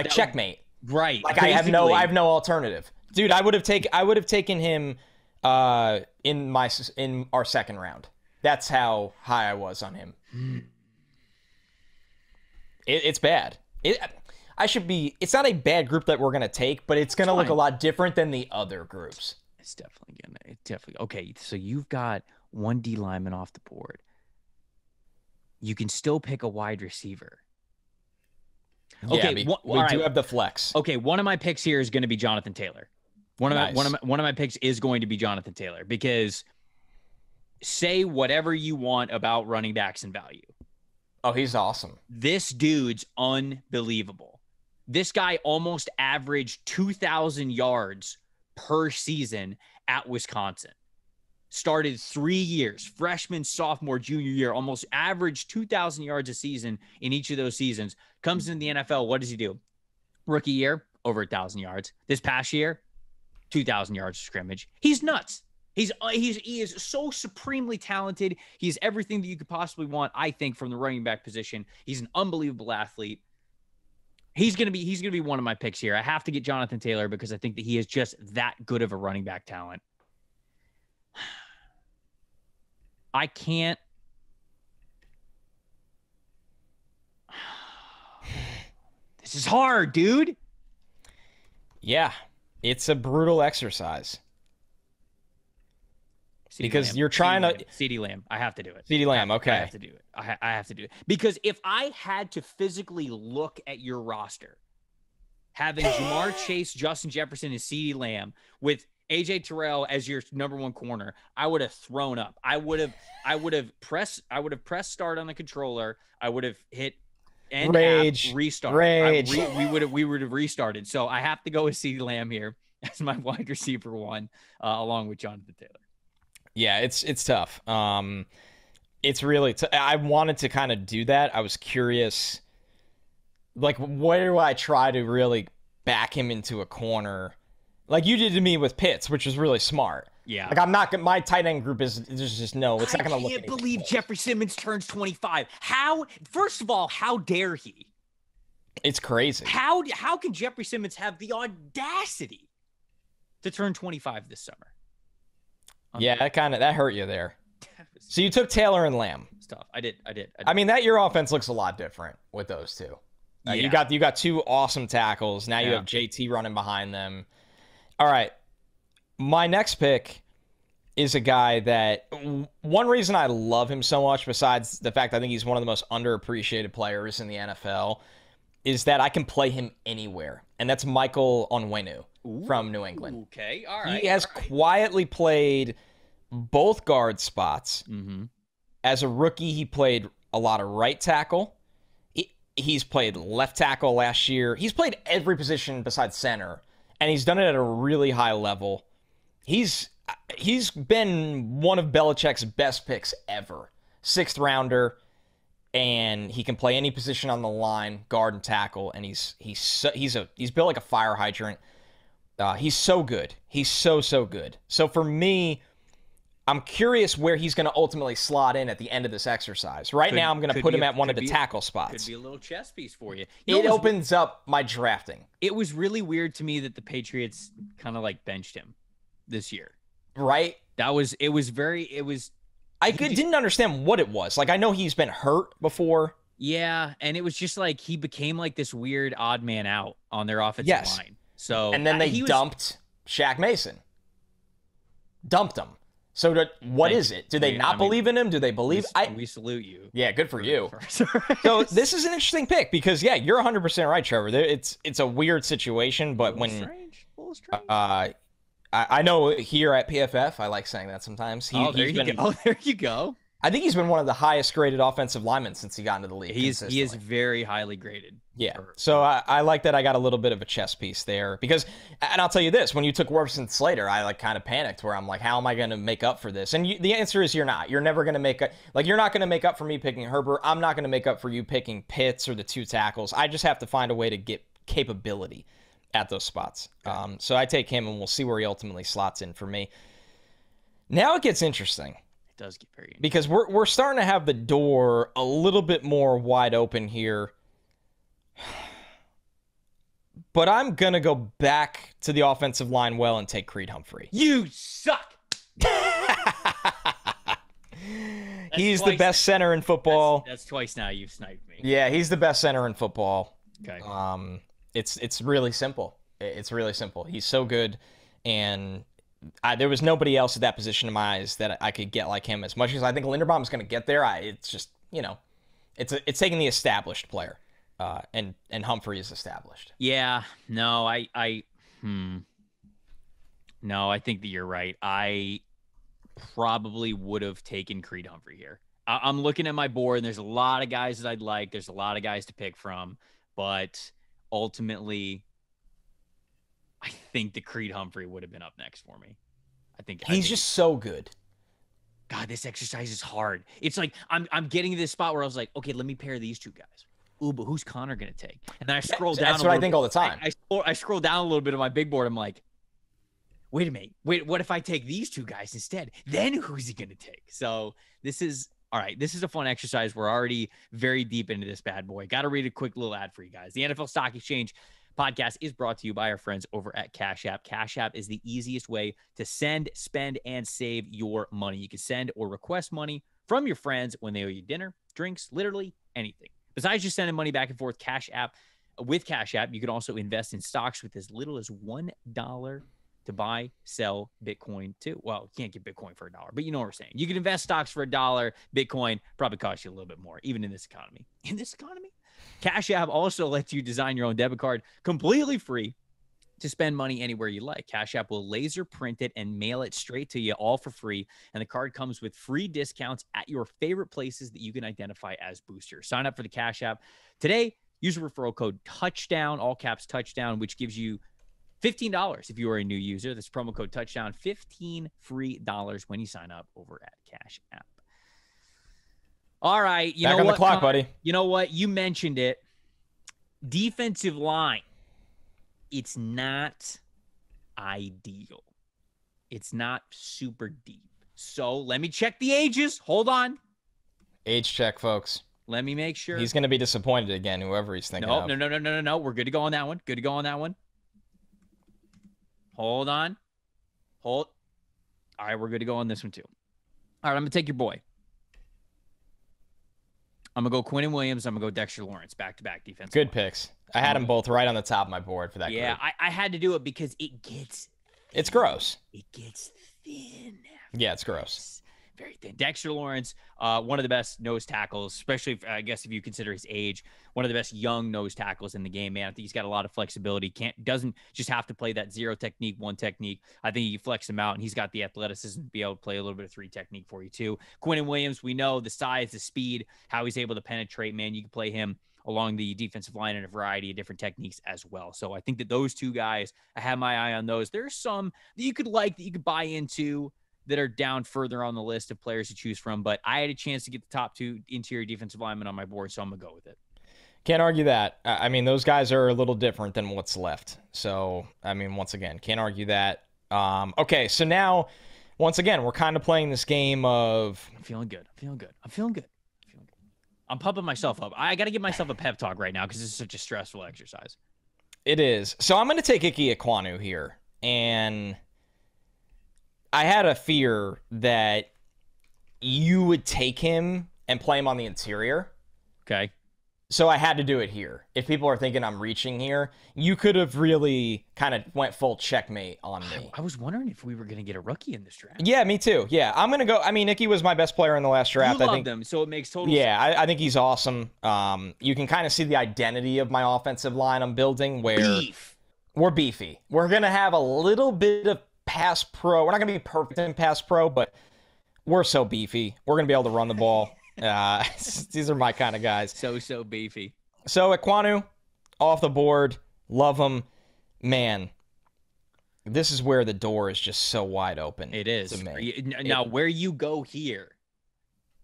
Speaker 2: checkmate.
Speaker 1: Right.
Speaker 2: Like, I have no alternative. Dude, I would have taken him in our second round. That's how high I was on him. It's bad. It's not a bad group that we're going to take, but it's going to look a lot different than the other groups.
Speaker 1: It's definitely. Okay, so you've got one D lineman off the board. You can still pick a wide receiver.
Speaker 2: Okay, we do have the flex.
Speaker 1: Okay, one of my picks here is going to be Jonathan Taylor. One of my picks is going to be Jonathan Taylor, because say whatever you want about running backs and value.
Speaker 2: Oh, he's awesome.
Speaker 1: This dude's unbelievable. This guy almost averaged 2,000 yards per season at Wisconsin. Started 3 years, freshman, sophomore, junior year, almost averaged 2,000 yards a season in each of those seasons. Comes in the NFL, what does he do? Rookie year, over 1,000 yards. This past year, 2,000 yards of scrimmage. He's nuts. He is so supremely talented. He's everything that you could possibly want, I think, from the running back position. He's an unbelievable athlete. He's gonna be one of my picks here. I have to get Jonathan Taylor because I think that he is just that good of a running back talent. I can't. This is hard, dude.
Speaker 2: Yeah, it's a brutal exercise. Because you're trying to
Speaker 1: CeeDee Lamb. I have to do it.
Speaker 2: CeeDee Lamb, okay.
Speaker 1: I have to do it. I have to do it. Because if I had to physically look at your roster, having Jamar Chase, Justin Jefferson, and CeeDee Lamb with A.J. Terrell as your number one corner, I would have thrown up. I would have pressed start on the controller. I would have hit end
Speaker 2: rage,
Speaker 1: app, restart.
Speaker 2: Rage.
Speaker 1: We would have restarted. So I have to go with CeeDee Lamb here as my wide receiver one, along with Jonathan Taylor.
Speaker 2: Yeah, it's tough. It's really I wanted to kind of do that. I was curious, like, where do I try to really back him into a corner, like you did to me with Pitts, which was really smart.
Speaker 1: Yeah.
Speaker 2: Like, I'm not gonna, my tight end group is there's just no, it's not gonna look.
Speaker 1: I can't believe Jeffrey Simmons turns 25. How? First of all, how dare he?
Speaker 2: It's crazy.
Speaker 1: How can Jeffrey Simmons have the audacity to turn 25 this summer?
Speaker 2: Yeah, that hurt you there. So you took Taylor and Lamb.
Speaker 1: Stuff. I did.
Speaker 2: I mean, your offense looks a lot different with those two.
Speaker 1: Yeah.
Speaker 2: You got two awesome tackles. Now you have JT running behind them. All right. My next pick is a guy that, one reason I love him so much, besides the fact I think he's one of the most underappreciated players in the NFL, is that I can play him anywhere. And that's Michael Onwenu from New England.
Speaker 1: Okay, all right.
Speaker 2: He has quietly played both guard spots.
Speaker 1: Mm-hmm.
Speaker 2: As a rookie, he played a lot of right tackle. He's played left tackle last year. He's played every position besides center, and he's done it at a really high level. He's been one of Belichick's best picks ever. 6th rounder, and he can play any position on the line, guard and tackle, and he's built like a fire hydrant. He's so good. He's so good. So for me, I'm curious where he's going to ultimately slot in at the end of this exercise. Right now, I'm going to put him at one of the tackle spots.
Speaker 1: Could be a little chess piece for you.
Speaker 2: It opens up my drafting.
Speaker 1: It was really weird to me that the Patriots kind of like benched him this year.
Speaker 2: Right?
Speaker 1: I
Speaker 2: didn't understand what it was. Like, I know he's been hurt before.
Speaker 1: Yeah, and it was just like he became like this weird odd man out on their offensive line. So,
Speaker 2: and then they dumped Shaq Mason. Dumped him. So what is it? Do they not believe in him? Do they believe?
Speaker 1: We salute you.
Speaker 2: Yeah, good for you. So this is an interesting pick because, yeah, you're 100% right, Trevor. It's a weird situation, but
Speaker 1: a little strange.
Speaker 2: I know here at PFF, I like saying that sometimes.
Speaker 1: There you go.
Speaker 2: I think he's been one of the highest graded offensive linemen since he got into the league.
Speaker 1: He is very highly graded.
Speaker 2: Yeah. So I like that I got a little bit of a chess piece there because, and I'll tell you this, when you took Warpson Slater, I like kind of panicked where I'm like, how am I going to make up for this? And the answer is you're not. You're never going to make up. Like, you're not going to make up for me picking Herbert. I'm not going to make up for you picking Pitts or the 2 tackles. I just have to find a way to get capability at those spots. So I take him and we'll see where he ultimately slots in for me. Now it gets interesting.
Speaker 1: Does get very interesting.
Speaker 2: Because we're starting to have the door a little bit more wide open here. But I'm going to go back to the offensive line and take Creed Humphrey.
Speaker 1: You suck.
Speaker 2: He's the best center in football.
Speaker 1: That's twice now you've sniped me.
Speaker 2: Yeah, he's the best center in football.
Speaker 1: Okay.
Speaker 2: It's really simple. It's really simple. He's so good, and there was nobody else at that position in my eyes that I could get like him. As much as I think Linderbaum's going to get there, it's just, it's taking the established player, and Humphrey is established.
Speaker 1: Yeah, no, no, I think that you're right. I probably would have taken Creed Humphrey here. I'm looking at my board, and there's a lot of guys that I'd like. There's a lot of guys to pick from, but ultimately, I think the Creed Humphrey would have been up next for me. I think
Speaker 2: he's just so good.
Speaker 1: God, this exercise is hard. It's like I'm getting to this spot where I was like, okay, let me pair these 2 guys. Ooh, but who's Connor going to take? And then I scroll down.
Speaker 2: That's what I think all the time.
Speaker 1: I scroll down a little bit on my big board. I'm like, wait a minute. What if I take these 2 guys instead? Then who's he going to take? So this is all right. This is a fun exercise. We're already very deep into this bad boy. Got to read a quick little ad for you guys. The NFL Stock Exchange podcast is brought to you by our friends over at Cash App. Cash App is the easiest way to send, spend, and save your money. You can send or request money from your friends when they owe you dinner, drinks, literally anything. Besides just sending money back and forth, with Cash App, you can also invest in stocks with as little as $1 to buy, sell Bitcoin too. Well, you can't get Bitcoin for $1, but you know what we're saying. You can invest stocks for $1. Bitcoin probably costs you a little bit more, even in this economy. In this economy? Cash App also lets you design your own debit card completely free to spend money anywhere you like. Cash App will laser print it and mail it straight to you, all for free. And the card comes with free discounts at your favorite places that you can identify as boosters. Sign up for the Cash App today. Use the referral code TOUCHDOWN, all caps TOUCHDOWN, which gives you $15 if you are a new user. That's promo code touchdown. 15 free dollars when you sign up over at Cash App. All right.
Speaker 2: Back on the clock, buddy.
Speaker 1: You know what? You mentioned it. Defensive line. It's not ideal. It's not super deep. So let me check the ages. Hold on.
Speaker 2: Age check, folks.
Speaker 1: Let me make sure.
Speaker 2: He's going to be disappointed again, whoever he's thinking of.
Speaker 1: No. We're good to go on that one. Good to go on that one. Hold on. All right, we're good to go on this one too. All right, I'm going to take your boy. I'm going to go Quinnen Williams. I'm going to go Dexter Lawrence. Back-to-back defense.
Speaker 2: Good picks. I had them both right on the top of my board for that group.
Speaker 1: Yeah, I had to do it because it gets thin.
Speaker 2: It's gross.
Speaker 1: It gets thin.
Speaker 2: Yeah, it's gross.
Speaker 1: Very thin. Dexter Lawrence, one of the best nose tackles, especially if you consider his age, one of the best young nose tackles in the game, man. I think he's got a lot of flexibility. Doesn't just have to play that 0 technique, 1 technique. I think you flex him out, and he's got the athleticism to be able to play a little bit of 3 technique for you too. Quinnen Williams, we know the size, the speed, how he's able to penetrate, man. You can play him along the defensive line in a variety of different techniques as well. So I think that those two guys, I have my eye on those. There's some that you could buy into that are down further on the list of players to choose from, but I had a chance to get the top 2 interior defensive linemen on my board, so I'm going to go with it.
Speaker 2: Can't argue that. I mean, those guys are a little different than what's left. So, I mean, once again, can't argue that. Okay, so now, once again, we're kind of playing this game of...
Speaker 1: I'm feeling good. I'm pumping myself up. I got to give myself a pep talk right now because this is such a stressful exercise.
Speaker 2: It is. So I'm going to take Ike Ekwonu here, and... I had a fear that you would take him and play him on the interior.
Speaker 1: Okay.
Speaker 2: So I had to do it here. If people are thinking I'm reaching here, you could have really kind of went full checkmate on me.
Speaker 1: I was wondering if we were going to get a rookie in this draft.
Speaker 2: Yeah, me too. Yeah, I'm going to go. I mean, Icky was my best player in the last draft.
Speaker 1: You loved him, so it makes total sense.
Speaker 2: Yeah, I think he's awesome. You can kind of see the identity of my offensive line I'm building where we're beefy. We're going to have a little bit of pass pro. We're not going to be perfect in pass pro, but we're so beefy. We're going to be able to run the ball. These are my kind of guys.
Speaker 1: So beefy.
Speaker 2: So Ekwonu, off the board. Love him. Man, this is where the door is just so wide open.
Speaker 1: It is. Now, where you go here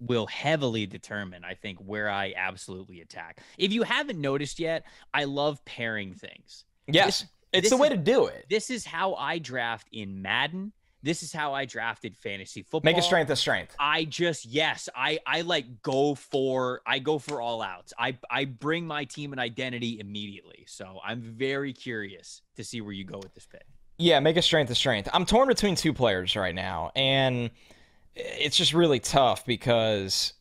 Speaker 1: will heavily determine, I think, where I absolutely attack. If you haven't noticed yet, I love pairing things.
Speaker 2: Yes. It's the way to do it.
Speaker 1: This is how I draft in Madden. This is how I drafted fantasy football.
Speaker 2: Make a strength a strength.
Speaker 1: I go for all outs. I bring my team an identity immediately. So I'm very curious to see where you go with this pick.
Speaker 2: Yeah, make a strength a strength. I'm torn between 2 players right now, and it's just really tough because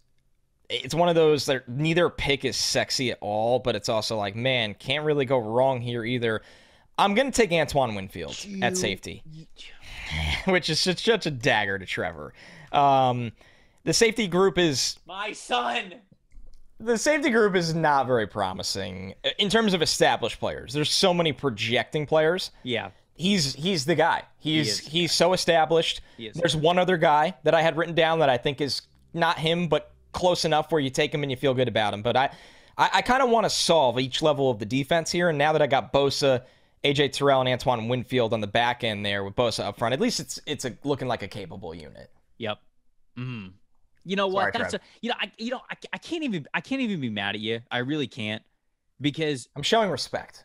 Speaker 2: it's one of those that neither pick is sexy at all, but it's also like, man, can't really go wrong here either. I'm going to take Antoine Winfield at safety, which is such a dagger to Trevor. The safety group is...
Speaker 1: My son!
Speaker 2: The safety group is not very promising in terms of established players. There's so many projecting players.
Speaker 1: Yeah.
Speaker 2: He's the guy. He's so established. There's one other guy that I had written down that I think is not him, but close enough where you take him and you feel good about him. But I kind of want to solve each level of the defense here, and now that I got Bosa, AJ Terrell, and Antoine Winfield on the back end there with Bosa up front, at least it's looking like a capable unit.
Speaker 1: Yep. Mm-hmm. You know what?
Speaker 2: Sorry,
Speaker 1: I can't even be mad at you. I really can't, because
Speaker 2: I'm showing respect.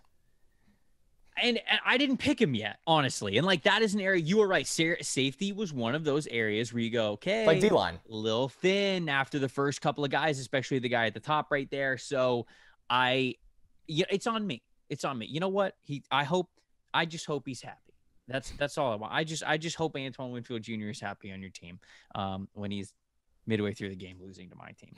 Speaker 1: And I didn't pick him yet, honestly. And like, that is an area, you were right. Safety was one of those areas where you go, okay,
Speaker 2: like D-line,
Speaker 1: a little thin after the first couple of guys, especially the guy at the top right there. So it's on me. It's on me. You know what? I just hope he's happy. That's all I want. I just hope Antoine Winfield Jr. is happy on your team when he's midway through the game losing to my team.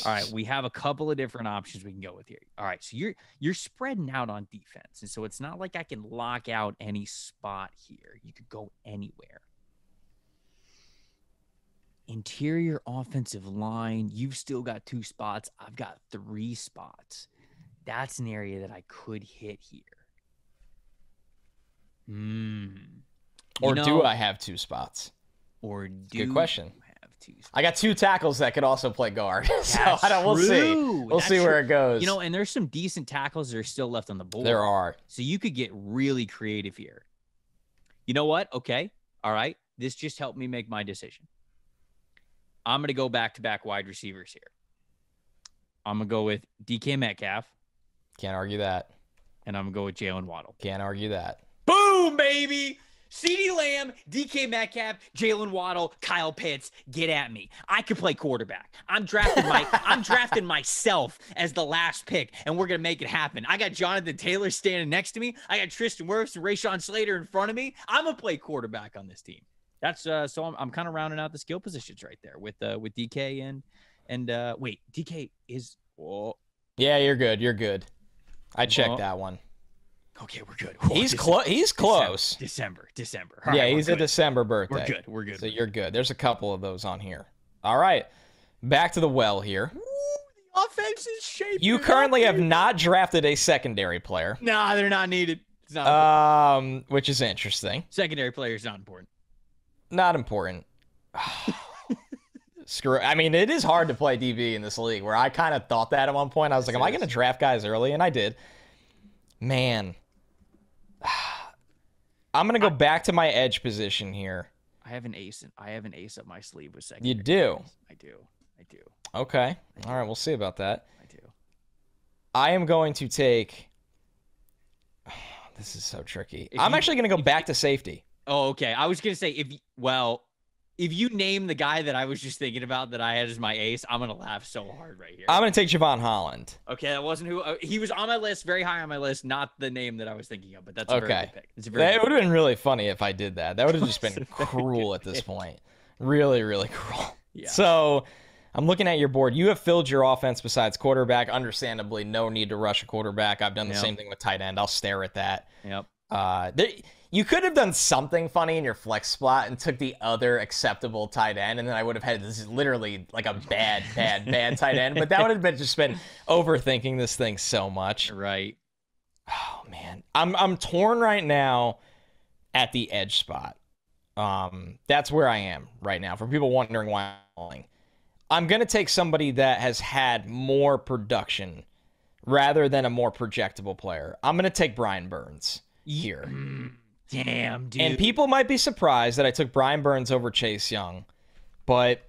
Speaker 1: All right, we have a couple of different options we can go with here. All right, so you're spreading out on defense, and so it's not like I can lock out any spot here. You could go anywhere. Interior offensive line, you've still got 2 spots. I've got 3 spots. That's an area that I could hit here.
Speaker 2: Or do I have 2 spots?
Speaker 1: Or do
Speaker 2: good question.
Speaker 1: you have
Speaker 2: I got 2 tackles that could also play guard. So we'll see. We'll see where it goes.
Speaker 1: You know, and there's some decent tackles that are still left on the board.
Speaker 2: There are.
Speaker 1: So you could get really creative here. You know what? Okay. All right. This just helped me make my decision. I'm going to go back-to-back wide receivers here. I'm going to go with DK Metcalf.
Speaker 2: Can't argue that.
Speaker 1: And I'm going to go with Jalen Waddle.
Speaker 2: Can't argue that.
Speaker 1: Boom, baby. CeeDee Lamb, DK Metcalf, Jalen Waddle, Kyle Pitts, get at me. I could play quarterback. I'm drafting myself as the last pick, and we're going to make it happen. I got Jonathan Taylor standing next to me. I got Tristan Wirfs and Rashawn Slater in front of me. I'm going to play quarterback on this team. That's so I'm kind of rounding out the skill positions right there with DK and wait, DK is
Speaker 2: yeah, you're good. I checked that one.
Speaker 1: Okay, we're good.
Speaker 2: He's close.
Speaker 1: December.
Speaker 2: All right, he's a December birthday.
Speaker 1: We're good.
Speaker 2: So you're good. There's a couple of those on here. All right, back to the well here.
Speaker 1: Ooh, the offense is shaping.
Speaker 2: You currently have not drafted a secondary player.
Speaker 1: Nah, they're not needed. It's not important.
Speaker 2: Which is interesting.
Speaker 1: Secondary player is not important.
Speaker 2: Not important. Screw it. I mean, it is hard to play DB in this league, where I kind of thought that at one point. I was like, am I going to draft guys early? And I did. Man. I'm going to go back to my edge position here.
Speaker 1: I have an ace up my sleeve with second.
Speaker 2: You do?
Speaker 1: I do.
Speaker 2: Okay. All right, we'll see about that.
Speaker 1: I do.
Speaker 2: I am going to take... This is so tricky. I'm actually going to go back to safety.
Speaker 1: Oh, okay. I was going to say, if you name the guy that I was just thinking about that I had as my ace, I'm going to laugh so hard right here.
Speaker 2: I'm going to take Javon Holland.
Speaker 1: Okay, that wasn't who he was on my list, very high on my list, not the name that I was thinking of, but that's a very good pick.
Speaker 2: That would have been really funny if I did that. That would have just been cruel at this point. Really, really cruel. Yeah. So I'm looking at your board. You have filled your offense besides quarterback. Understandably, no need to rush a quarterback. I've done the same thing with tight end. I'll stare at that.
Speaker 1: Yep.
Speaker 2: You could have done something funny in your flex spot and took the other acceptable tight end, and then I would have had this is literally like a bad tight end. But that would have just been overthinking this thing so much.
Speaker 1: Right.
Speaker 2: Oh man, I'm torn right now at the edge spot. That's where I am right now. For people wondering why I'm calling, I'm gonna take somebody that has had more production rather than a more projectable player. I'm gonna take Brian Burns here.
Speaker 1: Damn, dude.
Speaker 2: And people might be surprised that I took Brian Burns over Chase Young, but...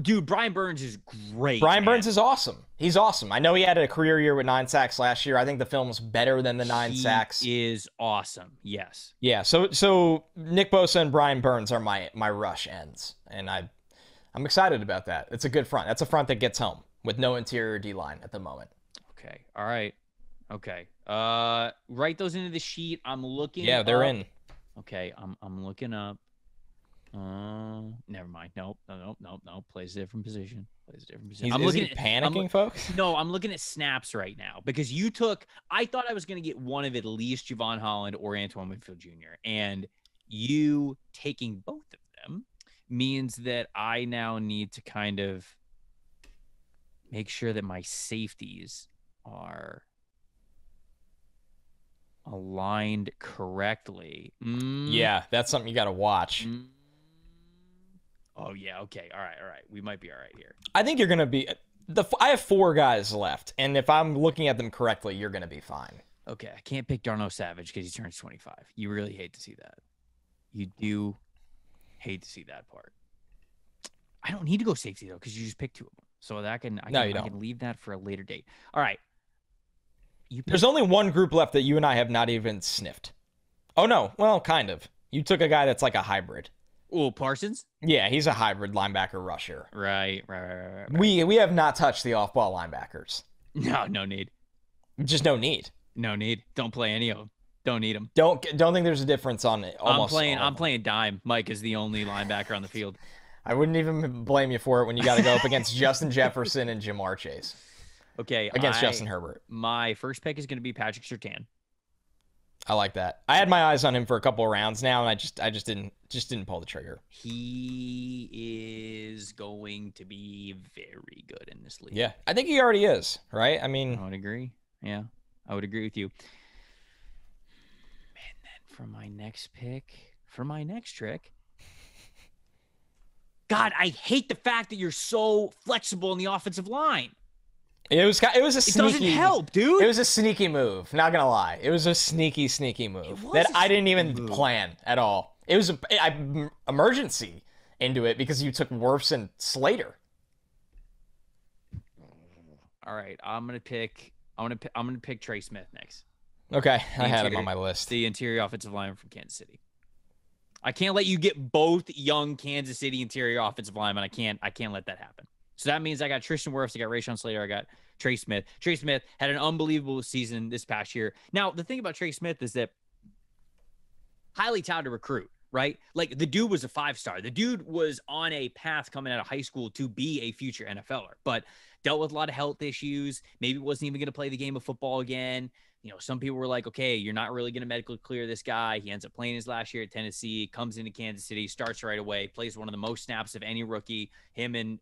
Speaker 1: Dude, Brian Burns is great.
Speaker 2: Burns is awesome. He's awesome. I know he had a career year with 9 sacks last year. I think the film's better than the 9 sacks.
Speaker 1: He is awesome, yes.
Speaker 2: Yeah, so Nick Bosa and Brian Burns are my rush ends, and I'm excited about that. It's a good front. That's a front that gets home with no interior D-line at the moment.
Speaker 1: Okay, all right. Okay. Write those into the sheet. I'm looking
Speaker 2: Yeah, they're in.
Speaker 1: Okay, I'm looking up. Never mind. Nope. Plays a different position.
Speaker 2: I'm looking at panicking, folks.
Speaker 1: No, I'm looking at snaps right now because you took. I thought I was going to get one of at least Javon Holland or Antoine Winfield Jr. And you taking both of them means that I now need to kind of make sure that my safeties are aligned correctly.
Speaker 2: Yeah, that's something you got to watch.
Speaker 1: Oh, yeah. Okay. All right. We might be all right here.
Speaker 2: I think you're going to be... I have 4 guys left, and if I'm looking at them correctly, you're going to be fine.
Speaker 1: Okay. I can't pick Darno Savage because he turns 25. You really hate to see that. You do hate to see that part. I don't need to go safety, though, because you just picked 2 of them. So that I can leave that for a later date. All right.
Speaker 2: There's only one group left that you and I have not even sniffed. Oh, no. Well, kind of. You took a guy that's like a hybrid.
Speaker 1: Oh, Parsons?
Speaker 2: Yeah, he's a hybrid linebacker rusher.
Speaker 1: Right.
Speaker 2: We have not touched the off-ball linebackers.
Speaker 1: No need.
Speaker 2: Just no need.
Speaker 1: No need. Don't play any of them. Don't need them.
Speaker 2: Don't think there's a difference on it.
Speaker 1: I'm playing dime. Mike is the only linebacker on the field.
Speaker 2: I wouldn't even blame you for it when you got to go up against Justin Jefferson and Jamar Chase.
Speaker 1: Okay.
Speaker 2: Against Justin Herbert.
Speaker 1: My first pick is going to be Patrick Surtain.
Speaker 2: I like that. I had my eyes on him for a couple of rounds now, and I just didn't pull the trigger.
Speaker 1: He is going to be very good in this league.
Speaker 2: Yeah, I think he already is, right? I mean,
Speaker 1: I would agree. Yeah, I would agree with you. And then for my next trick, God, I hate the fact that you're so flexible in the offensive line.
Speaker 2: It was a sneaky.
Speaker 1: It doesn't help, dude.
Speaker 2: It was a sneaky move. Not gonna lie, it was a sneaky move that I didn't even plan at all. It was a emergency into it because you took Wirfs and Slater.
Speaker 1: All right, I'm gonna pick Trey Smith next.
Speaker 2: Okay, I had him on my list.
Speaker 1: The interior offensive lineman from Kansas City. I can't let you get both young Kansas City interior offensive linemen. I can't let that happen. So that means I got Tristan Wirfs, I got Rashawn Slater, I got Trey Smith. Trey Smith had an unbelievable season this past year. Now, the thing about Trey Smith is that highly touted recruit, right? Like, the dude was a 5-star. The dude was on a path coming out of high school to be a future NFLer, but dealt with a lot of health issues. Maybe wasn't even going to play the game of football again. You know, some people were like, okay, you're not really going to medically clear this guy. He ends up playing his last year at Tennessee, comes into Kansas City, starts right away, plays one of the most snaps of any rookie, him and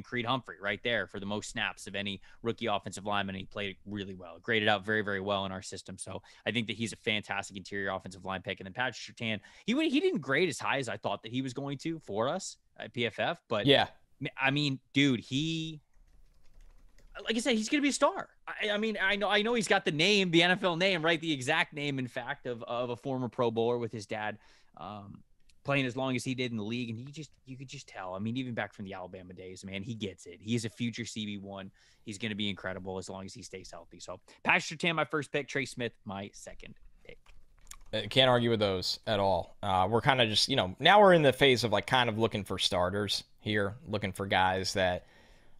Speaker 1: Creed Humphrey right there for the most snaps of any rookie offensive lineman. He played really well, graded out very, very well in our system. So I think that he's a fantastic interior offensive line pick. And then Patrick Surtain, he didn't grade as high as I thought that he was going to for us at PFF. But
Speaker 2: yeah,
Speaker 1: I mean, dude, like I said, he's going to be a star. I mean, I know he's got the name, the NFL name, right? The exact name, in fact, of a former Pro Bowler with his dad playing as long as he did in the league. And you could just tell. I mean, even back from the Alabama days, man, he gets it. He's a future CB1. He's going to be incredible as long as he stays healthy. So Patrick Surtain, my first pick. Trey Smith, my second pick.
Speaker 2: Can't argue with those at all. We're kind of just, now we're in the phase of like kind of looking for starters here, looking for guys that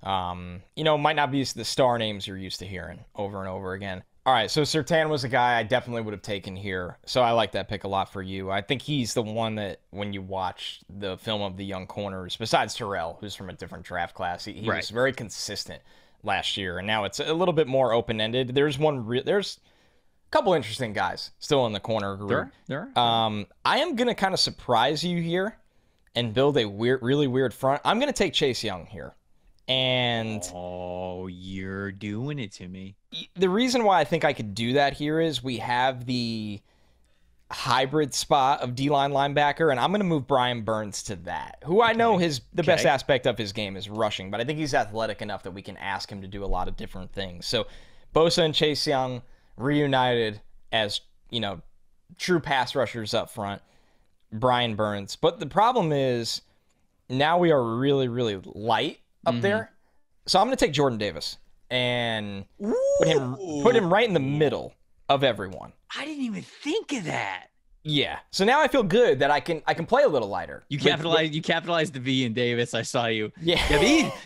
Speaker 2: might not be the star names you're used to hearing over and over again. All right, so Surtain was a guy I definitely would have taken here. So I like that pick a lot for you. I think he's the one that when you watch the film of the young corners, besides Terrell, who's from a different draft class, he was very consistent last year. And now it's a little bit more open-ended. There's a couple interesting guys still in the corner group.
Speaker 1: There.
Speaker 2: I am going to kind of surprise you here and build a really weird front. I'm going to take Chase Young here. And
Speaker 1: you're doing it to me.
Speaker 2: The reason why I think I could do that here is we have the hybrid spot of D-line linebacker, and I'm going to move Brian Burns to that, who I know the best aspect of his game is rushing, but I think he's athletic enough that we can ask him to do a lot of different things. So Bosa and Chase Young reunited as, true pass rushers up front, Brian Burns. But the problem is now we are really, really light up there. So I'm going to take Jordan Davis and put him right in the middle of everyone.
Speaker 1: I didn't even think of that.
Speaker 2: Yeah. So now I feel good that I can play a little lighter.
Speaker 1: You capitalized the V in Davis. I saw you.
Speaker 2: Yeah.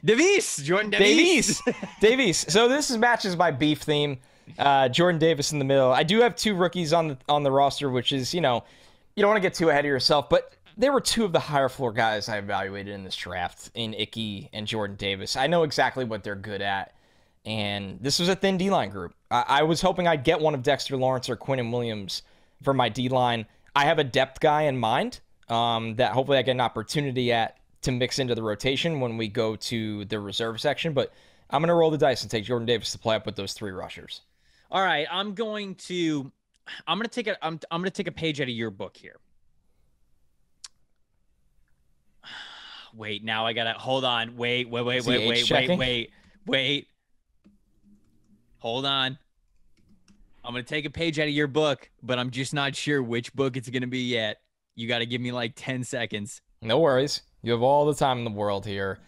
Speaker 1: Davis. Jordan Davis.
Speaker 2: Davis. So this matches my beef theme. Jordan Davis in the middle. I do have two rookies on the roster, which is, you don't want to get too ahead of yourself, but there were two of the higher floor guys I evaluated in this draft in Ickey and Jordan Davis. I know exactly what they're good at, and this was a thin D-line group. I was hoping I'd get one of Dexter Lawrence or Quinnen Williams for my D-line. I have a depth guy in mind that hopefully I get an opportunity to mix into the rotation when we go to the reserve section, but I'm going to roll the dice and take Jordan Davis to play up with those three rushers.
Speaker 1: All right, I'm going to take a page out of your book here. Wait, now I gotta hold on. Wait. Hold on. I'm gonna take a page out of your book, but I'm just not sure which book it's gonna be yet. You gotta give me like 10 seconds.
Speaker 2: No worries. You have all the time in the world here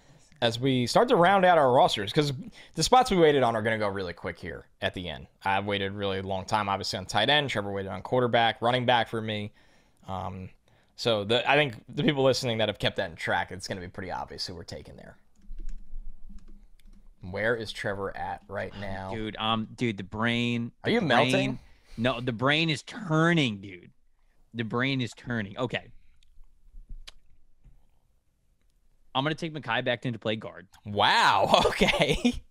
Speaker 2: as we start to round out our rosters, because the spots we waited on are gonna go really quick here at the end. I've waited a really long time, obviously, on tight end. Trevor waited on quarterback, running back for me. So I think the people listening that have kept that in track, it's going to be pretty obvious who we're taking there. Where is Trevor at right now?
Speaker 1: Dude, the brain.
Speaker 2: Are you melting?
Speaker 1: No, the brain is turning, dude. The brain is turning. Okay. I'm going to take Mekhi Becton to play guard.
Speaker 2: Wow. Okay.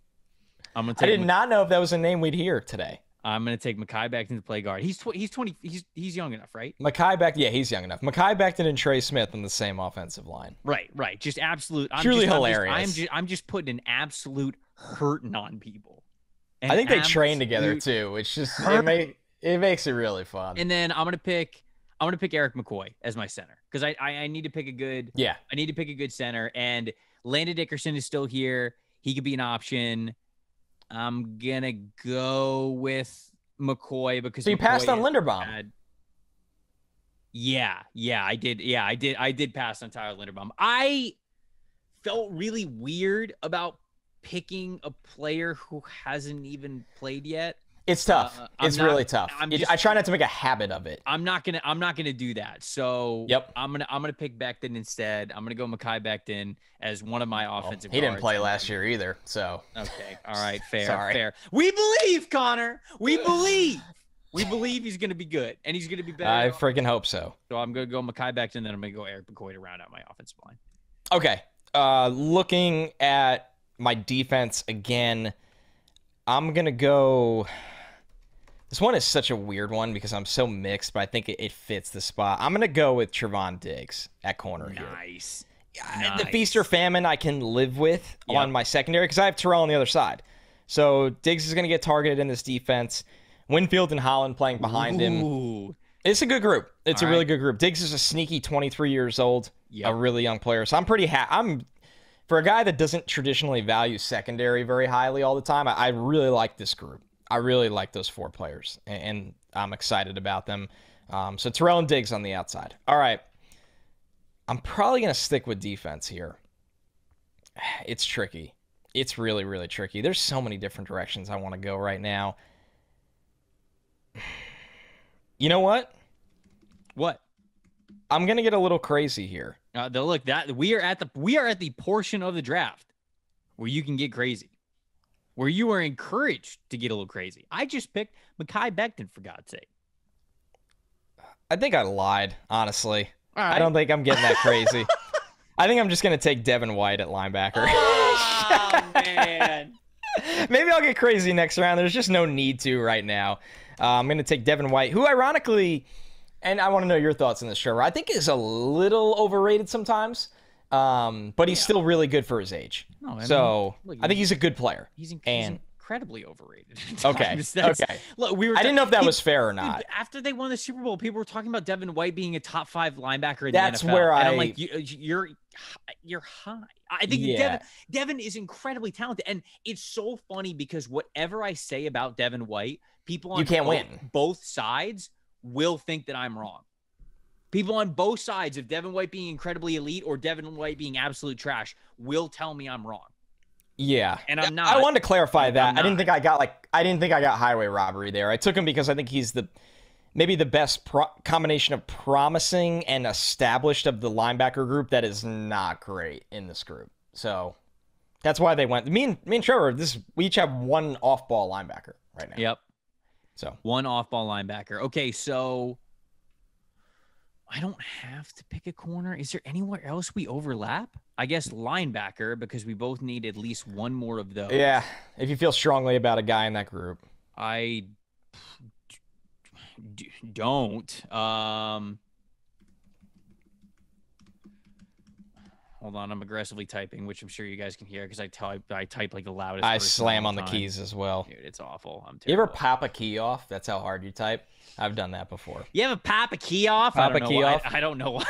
Speaker 2: I did not know if that was a name we'd hear today.
Speaker 1: I'm going to take Mekhi Becton to play guard. He's 20. He's young enough, right?
Speaker 2: Mekhi Becton, yeah, he's young enough. Mekhi Becton and Trey Smith on the same offensive line.
Speaker 1: Right. Just absolute.
Speaker 2: Truly hilarious.
Speaker 1: I'm just putting an absolute hurting on people.
Speaker 2: I think they train together too. It's just it makes it really fun.
Speaker 1: And then I'm going to pick I'm gonna pick Eric McCoy as my center because I need to pick a good I need to pick a good center, and Landon Dickerson is still here. He could be an option. I'm gonna go with McCoy because
Speaker 2: so you
Speaker 1: McCoy
Speaker 2: passed on Linderbaum.
Speaker 1: Yeah, I did. Yeah, I did pass on Tyler Linderbaum. I felt really weird about picking a player who hasn't even played yet.
Speaker 2: It's tough. It's really tough. I try not to make a habit of it.
Speaker 1: I'm not gonna do that. So
Speaker 2: yep.
Speaker 1: I'm gonna pick Becton instead. I'm gonna go Mekhi Becton as one of my offensive.
Speaker 2: He didn't play last year either. So
Speaker 1: okay, all right, fair. We believe, Connor. We believe. We believe he's going to be good, and he's going to be better.
Speaker 2: I freaking hope so.
Speaker 1: So I'm going to go Mekhi Becton, and then I'm going to go Eric McCoy to round out my offensive line.
Speaker 2: Okay. Looking at my defense again, I'm going to go... This one is such a weird one because I'm so mixed, but I think it fits the spot. I'm going to go with Trevon Diggs at corner here.
Speaker 1: Nice.
Speaker 2: The feast or famine I can live with on my secondary because I have Terrell on the other side. So Diggs is going to get targeted in this defense. Winfield and Holland playing behind him. It's a good group. It's a really good group. Diggs is a sneaky 23 years old, a really young player. So I'm pretty happy. For a guy that doesn't traditionally value secondary very highly all the time, I really like this group. I really like those 4 players, and I'm excited about them. So Terrell and Diggs on the outside. All right. I'm probably going to stick with defense here. It's tricky. It's really, really tricky. There's so many different directions I want to go right now. You know what?
Speaker 1: What?
Speaker 2: I'm gonna get a little crazy here.
Speaker 1: Look, that we are at the portion of the draft where you can get crazy, where you are encouraged to get a little crazy. I just picked Mekhi Becton for God's sake.
Speaker 2: I think I lied, honestly. I don't think I'm getting that crazy. I think I'm just gonna take Devin White at linebacker.
Speaker 1: Oh man.
Speaker 2: Maybe I'll get crazy next round. There's just no need to right now. I'm going to take Devin White, who ironically, and I want to know your thoughts on this, Trevor, I think is a little overrated sometimes, but he's still really good for his age. No, I think he's a good player.
Speaker 1: He's incredibly overrated.
Speaker 2: Okay.
Speaker 1: Look,
Speaker 2: I didn't know if that was fair or not.
Speaker 1: After they won the Super Bowl, people were talking about Devin White being a top 5 linebacker in
Speaker 2: That's
Speaker 1: the NFL.
Speaker 2: Where
Speaker 1: I'm like, you're high. I think Devin is incredibly talented, and it's so funny because whatever I say about Devin White, people on both sides will think that I'm wrong. People on both sides of Devin White being incredibly elite or Devin White being absolute trash will tell me I'm wrong.
Speaker 2: Yeah,
Speaker 1: and I'm not.
Speaker 2: I wanted to clarify that. I didn't think I got highway robbery there. I took him because I think he's maybe the best combination of promising and established of the linebacker group that is not great in this group. So that's why they went. Me and Trevor, we each have one off-ball linebacker right now.
Speaker 1: Yep.
Speaker 2: So
Speaker 1: one off-ball linebacker. Okay, so I don't have to pick a corner. Is there anywhere else we overlap? I guess linebacker, because we both need at least one more of those.
Speaker 2: Yeah, if you feel strongly about a guy in that group.
Speaker 1: I don't. Hold on, I'm aggressively typing, which I'm sure you guys can hear because I type like the loudest.
Speaker 2: I slam on the keys as well.
Speaker 1: Dude, it's awful. I'm terrible.
Speaker 2: You ever pop a key off? That's how hard you type. I've done that before.
Speaker 1: You ever pop a key off?
Speaker 2: Pop a key off?
Speaker 1: I don't know why.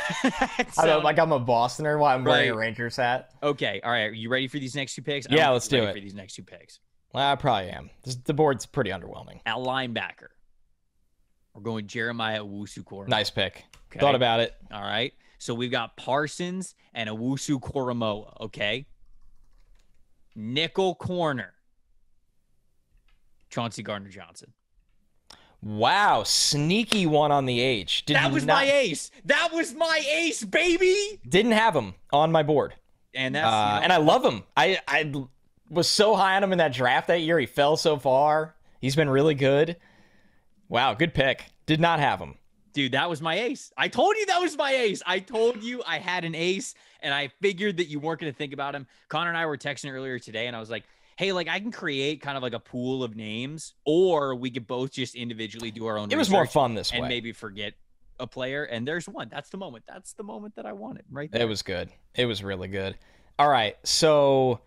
Speaker 2: I don't, like I'm a Bostoner while I'm wearing a Rangers hat.
Speaker 1: Okay, all right. Are you ready for these next 2 picks?
Speaker 2: Yeah, let's do it.
Speaker 1: For these next 2 picks.
Speaker 2: Well, I probably am. The board's pretty underwhelming.
Speaker 1: At linebacker, we're going Jeremiah Owusu-Koramoah.
Speaker 2: Nice pick. Okay. Thought about it.
Speaker 1: All right. So we've got Parsons and Owusu-Koramoah, okay? Nickel corner, Chauncey Gardner-Johnson.
Speaker 2: Wow, sneaky one on the H.
Speaker 1: That was my ace. That was my ace, baby.
Speaker 2: Didn't have him on my board.
Speaker 1: And that's
Speaker 2: and I love him. I was so high on him in that draft that year. He fell so far. He's been really good. Wow, good pick. Did not have him.
Speaker 1: Dude, that was my ace. I told you that was my ace. I told you I had an ace, and I figured that you weren't going to think about him. Connor and I were texting earlier today, and I was like, hey, like I can create kind of like a pool of names, or we could both just individually do our own.
Speaker 2: It was more fun this way.
Speaker 1: And maybe forget a player, and there's one. That's the moment. That's the moment that I wanted right there.
Speaker 2: It was good. It was really good. All right, so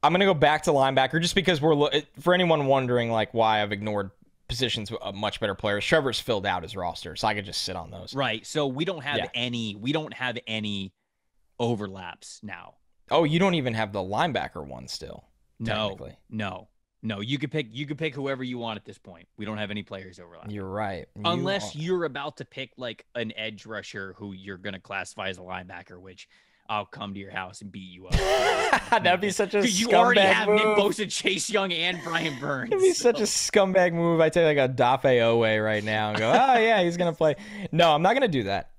Speaker 2: I'm going to go back to linebacker just because for anyone wondering like why I've ignored positions much better players. Trevor's filled out his roster, so I could just sit on those.
Speaker 1: Right. So we don't have any overlaps now.
Speaker 2: Oh, you don't even have the linebacker one still.
Speaker 1: No. You could pick whoever you want at this point. We don't have any players overlap.
Speaker 2: You're right.
Speaker 1: Unless you're about to pick like an edge rusher who you're gonna classify as a linebacker, which I'll come to your house and beat you up.
Speaker 2: That'd be such a scumbag move.
Speaker 1: You already have Nick Bosa, Chase Young, and Brian Burns.
Speaker 2: It'd be such a scumbag move. I take like a Dafe Owe right now and go, oh yeah, he's gonna play. No, I'm not gonna do that.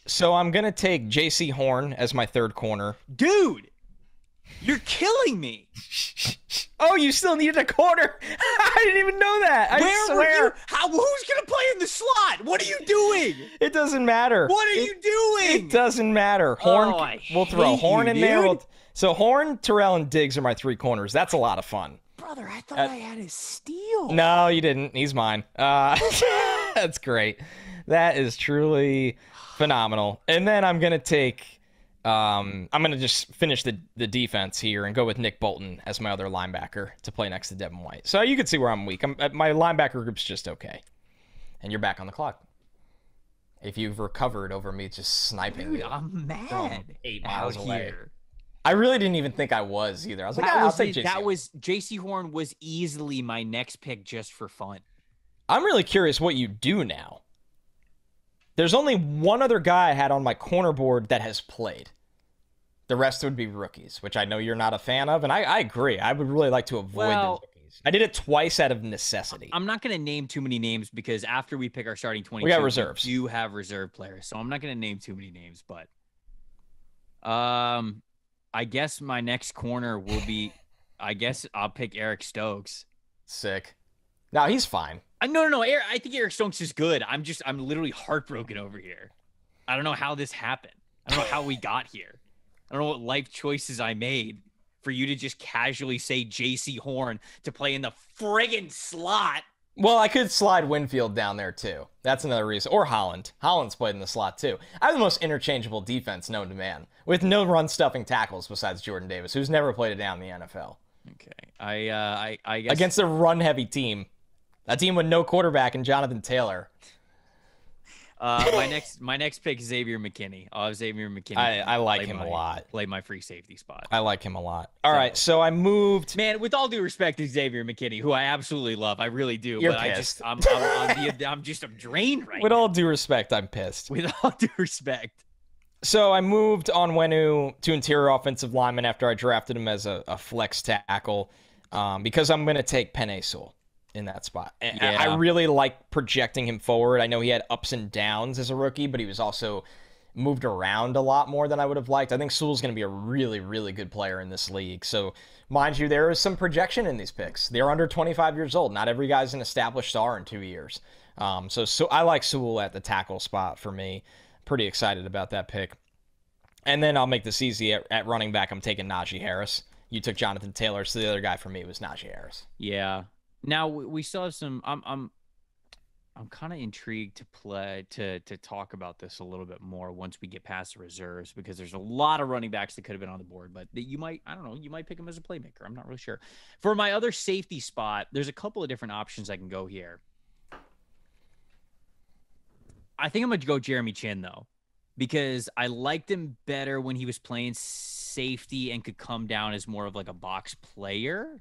Speaker 2: So I'm gonna take J.C. Horn as my third corner.
Speaker 1: Dude, you're killing me.
Speaker 2: Oh, you still needed a corner? I didn't even know that. I swear.
Speaker 1: Were you? Who's going to play in the slot? What are you doing?
Speaker 2: It doesn't matter.
Speaker 1: What are you doing?
Speaker 2: It doesn't matter. Horn. We'll throw Horn in there. So Horn, Terrell, and Diggs are my three corners. That's a lot of fun.
Speaker 1: Brother, I thought I had his steal.
Speaker 2: No, you didn't. He's mine. That's great. That is truly phenomenal. And then I'm going to take... I'm going to just finish the defense here and go with Nick Bolton as my other linebacker to play next to Devin White. So you can see where I'm weak. My linebacker group's just okay. And you're back on the clock. If you've recovered over me just sniping you.
Speaker 1: I'm mad.
Speaker 2: 8 miles away. Here. I really didn't even think I was either. I was like, I'll take JC.
Speaker 1: JC Horn was easily my next pick just for fun.
Speaker 2: I'm really curious what you do now. There's only one other guy I had on my corner board that has played. The rest would be rookies, which I know you're not a fan of, and I agree. I would really like to avoid the rookies. I did it twice out of necessity.
Speaker 1: I'm not going to name too many names because after we pick our starting 22,
Speaker 2: we got reserves.
Speaker 1: You have reserve players, so I'm not going to name too many names. But I guess my next corner will be, I guess I'll pick Eric Stokes.
Speaker 2: Sick. No, he's fine.
Speaker 1: No. I think Eric Stokes is good. I'm literally heartbroken over here. I don't know how this happened. I don't know how we got here. I don't know what life choices I made for you to just casually say J.C. Horn to play in the friggin' slot.
Speaker 2: Well, I could slide Winfield down there too. That's another reason. Or Holland. Holland's played in the slot too. I have the most interchangeable defense known to man, with no run-stuffing tackles besides Jordan Davis, who's never played it down in the NFL.
Speaker 1: Okay. I guess
Speaker 2: against a run-heavy team. A team with no quarterback and Jonathan Taylor.
Speaker 1: My next pick is Xavier McKinney. Xavier McKinney.
Speaker 2: I like him a lot.
Speaker 1: Play my free safety spot.
Speaker 2: I like him a lot. All right, so I moved.
Speaker 1: Man, with all due respect to Xavier McKinney, who I absolutely love, I really do.
Speaker 2: You're
Speaker 1: but
Speaker 2: pissed.
Speaker 1: I'm drained right now.
Speaker 2: With all due respect, I'm pissed.
Speaker 1: With all due respect.
Speaker 2: So I moved Onwenu to interior offensive lineman after I drafted him as a flex tackle because I'm going to take Penei Sewell in that spot.
Speaker 1: Yeah.
Speaker 2: I really like projecting him forward. I know he had ups and downs as a rookie, but he was also moved around a lot more than I would have liked. I think Sewell's going to be a really, really good player in this league. So, mind you, there is some projection in these picks. They're under 25 years old. Not every guy's an established star in 2 years. So I like Sewell at the tackle spot for me. Pretty excited about that pick. And then I'll make this easy. At running back, I'm taking Najee Harris. You took Jonathan Taylor, so the other guy for me was Najee Harris.
Speaker 1: Yeah. Now we still have some. I'm kind of intrigued to talk about this a little bit more once we get past the reserves, because there's a lot of running backs that could have been on the board, but that you might pick him as a playmaker. I'm not really sure. For my other safety spot, there's a couple of different options I can go here. I think I'm going to go Jeremy Chin though, because I liked him better when he was playing safety and could come down as more of like a box player.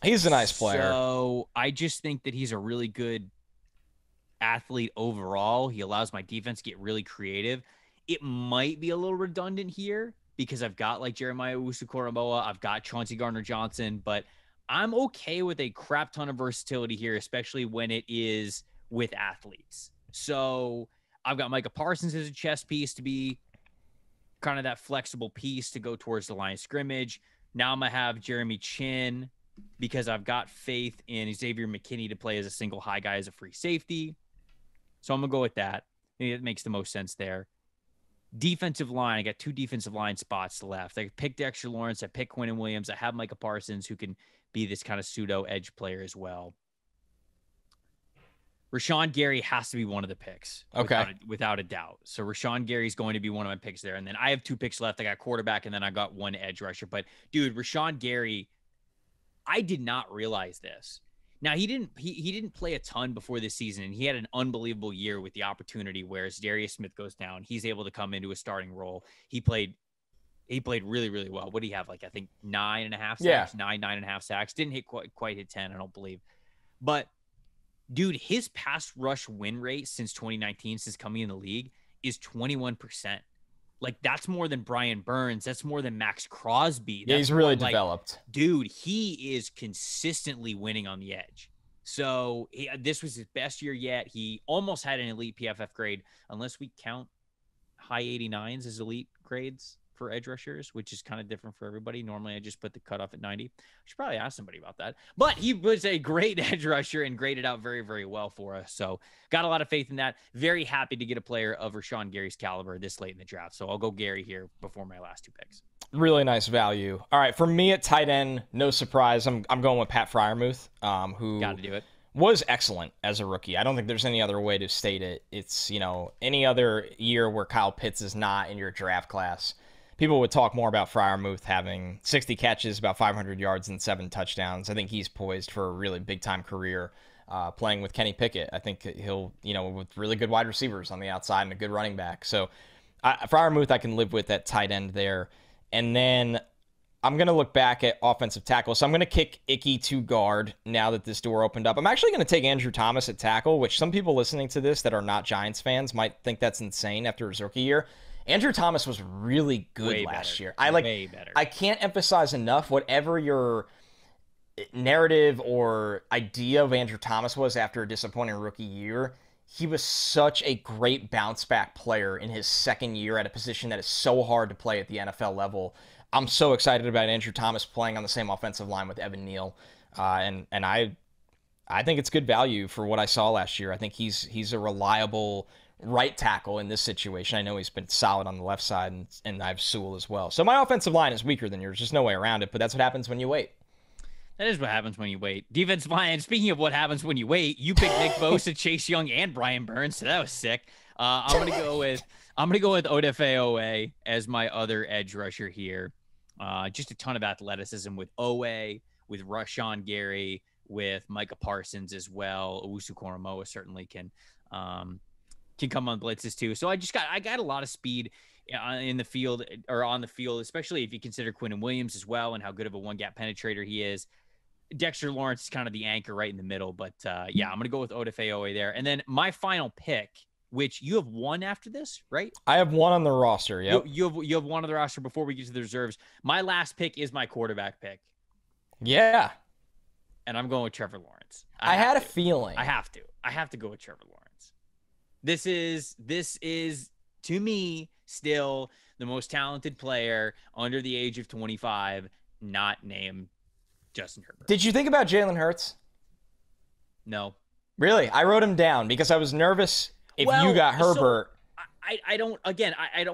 Speaker 2: He's a nice player.
Speaker 1: So I just think that he's a really good athlete overall. He allows my defense to get really creative. It might be a little redundant here because I've got like Jeremiah Owusu-Koramoah, I've got Chauncey Gardner-Johnson, but I'm okay with a crap ton of versatility here, especially when it is with athletes. So I've got Micah Parsons as a chess piece to be kind of that flexible piece to go towards the line of scrimmage. Now I'm going to have Jeremy Chin because I've got faith in Xavier McKinney to play as a single high guy as a free safety. So I'm going to go with that. I think it makes the most sense there. Defensive line, I got 2 defensive line spots left. I picked Dexter Lawrence. I picked Quinnen Williams. I have Micah Parsons, who can be this kind of pseudo edge player as well. Rashawn Gary has to be one of the picks.
Speaker 2: Okay.
Speaker 1: Without a doubt. So Rashawn Gary's going to be one of my picks there. And then I have 2 picks left. I got quarterback, and then I got 1 edge rusher. But, dude, Rashawn Gary, I did not realize this. Now he didn't play a ton before this season, and he had an unbelievable year with the opportunity. Whereas Darius Smith goes down, he's able to come into a starting role. He played really, really well. What do you have? Like, I think 9.5 sacks,
Speaker 2: Yeah.
Speaker 1: 9.5 sacks. Didn't quite hit 10, I don't believe. But dude, his pass rush win rate since 2019, since coming in the league, is 21%. Like, that's more than Brian Burns. That's more than Max Crosby.
Speaker 2: Yeah,
Speaker 1: That's
Speaker 2: he's really
Speaker 1: like,
Speaker 2: developed.
Speaker 1: dude, he is consistently winning on the edge. So this was his best year yet. He almost had an elite PFF grade, unless we count high 89s as elite grades for edge rushers, which is kind of different for everybody. Normally, I just put the cutoff at 90. I should probably ask somebody about that. But he was a great edge rusher and graded out very, very well for us. So got a lot of faith in that. Very happy to get a player of Rashawn Gary's caliber this late in the draft. So I'll go Gary here before my last two picks.
Speaker 2: Really nice value. All right, for me at tight end, no surprise. I'm going with Pat Freiermuth, who
Speaker 1: got to do it.
Speaker 2: Was excellent as a rookie. I don't think there's any other way to state it. It's, any other year where Kyle Pitts is not in your draft class, people would talk more about Freiermuth having 60 catches, about 500 yards, and 7 touchdowns. I think he's poised for a really big-time career playing with Kenny Pickett. I think he'll, with really good wide receivers on the outside and a good running back. So Freiermuth I can live with at tight end there. And then I'm going to look back at offensive tackle. So I'm going to kick Icky to guard now that this door opened up. I'm actually going to take Andrew Thomas at tackle, which some people listening to this that are not Giants fans might think that's insane after his rookie year. Andrew Thomas was really good last year.
Speaker 1: Way better.
Speaker 2: I can't emphasize enough, whatever your narrative or idea of Andrew Thomas was after a disappointing rookie year, he was such a great bounce back player in his second year at a position that is so hard to play at the NFL level. I'm so excited about Andrew Thomas playing on the same offensive line with Evan Neal. And I think it's good value for what I saw last year. I think he's a reliable right tackle in this situation. I know he's been solid on the left side, and I have Sewell as well. So my offensive line is weaker than yours. There's no way around it, but that's what happens when you wait.
Speaker 1: That is what happens when you wait. Defensive line, speaking of what happens when you wait, you picked Nick Bosa, Chase Young, and Brian Burns, so that was sick. I'm gonna go with Odafe Owe as my other edge rusher here. Just a ton of athleticism with Owe, with Rashawn Gary, with Micah Parsons as well. Owusu Koromoa certainly can come on blitzes too. So I got a lot of speed in the field or on the field, especially if you consider Quinnen Williams as well and how good of a one gap penetrator he is. Dexter Lawrence is kind of the anchor right in the middle, but yeah, I'm going to go with Odafe Owe there. And then my final pick, which you have one after this, right?
Speaker 2: I have one on the roster. Yep.
Speaker 1: You have one on the roster before we get to the reserves. My last pick is my quarterback pick.
Speaker 2: Yeah.
Speaker 1: And I'm going with Trevor Lawrence.
Speaker 2: I had a feeling.
Speaker 1: I have to go with Trevor Lawrence. This is to me still the most talented player under the age of 25, not named Justin Herbert.
Speaker 2: Did you think about Jalen Hurts?
Speaker 1: No.
Speaker 2: Really? I wrote him down because I was nervous if you got Herbert.
Speaker 1: So I don't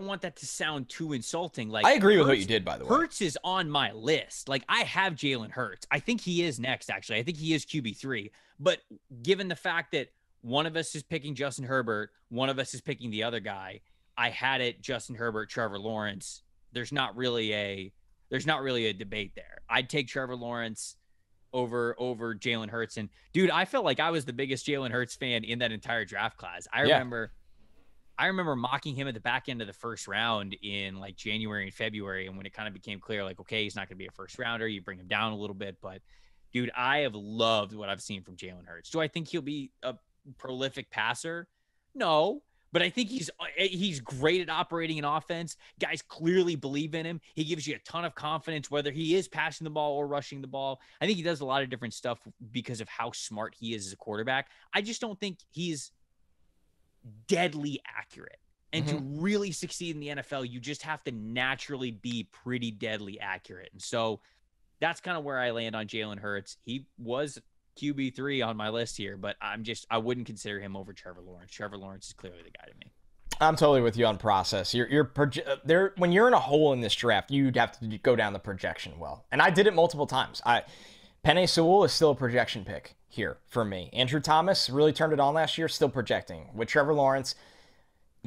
Speaker 1: want that to sound too insulting. Like,
Speaker 2: I agree with what you did, by the way.
Speaker 1: Hurts is on my list. Like, I have Jalen Hurts. I think he is next, actually. I think he is QB3. But given the fact that one of us is picking Justin Herbert, one of us is picking the other guy, I had it Justin Herbert, Trevor Lawrence. There's not really a debate there. I'd take Trevor Lawrence over Jalen Hurts. And dude, I felt like I was the biggest Jalen Hurts fan in that entire draft class. I remember mocking him at the back end of the first round in like January and February. And when it kind of became clear, like, okay, he's not going to be a first rounder, you bring him down a little bit. But dude, I have loved what I've seen from Jalen Hurts. Do I think he'll be a prolific passer? No. But I think he's great at operating an offense. Guys clearly believe in him. He gives you a ton of confidence, whether he is passing the ball or rushing the ball. I think he does a lot of different stuff because of how smart he is as a quarterback. I just don't think he's deadly accurate. And to really succeed in the NFL, you just have to naturally be pretty deadly accurate. And so that's kind of where I land on Jalen Hurts. He was QB3 on my list here, but I wouldn't consider him over Trevor Lawrence. Trevor Lawrence is clearly the guy to me.
Speaker 2: I'm totally with you on process. When you're in a hole in this draft, you'd have to go down the projection well. And I did it multiple times. Penei Sewell is still a projection pick here for me. Andrew Thomas really turned it on last year, still projecting. With Trevor Lawrence,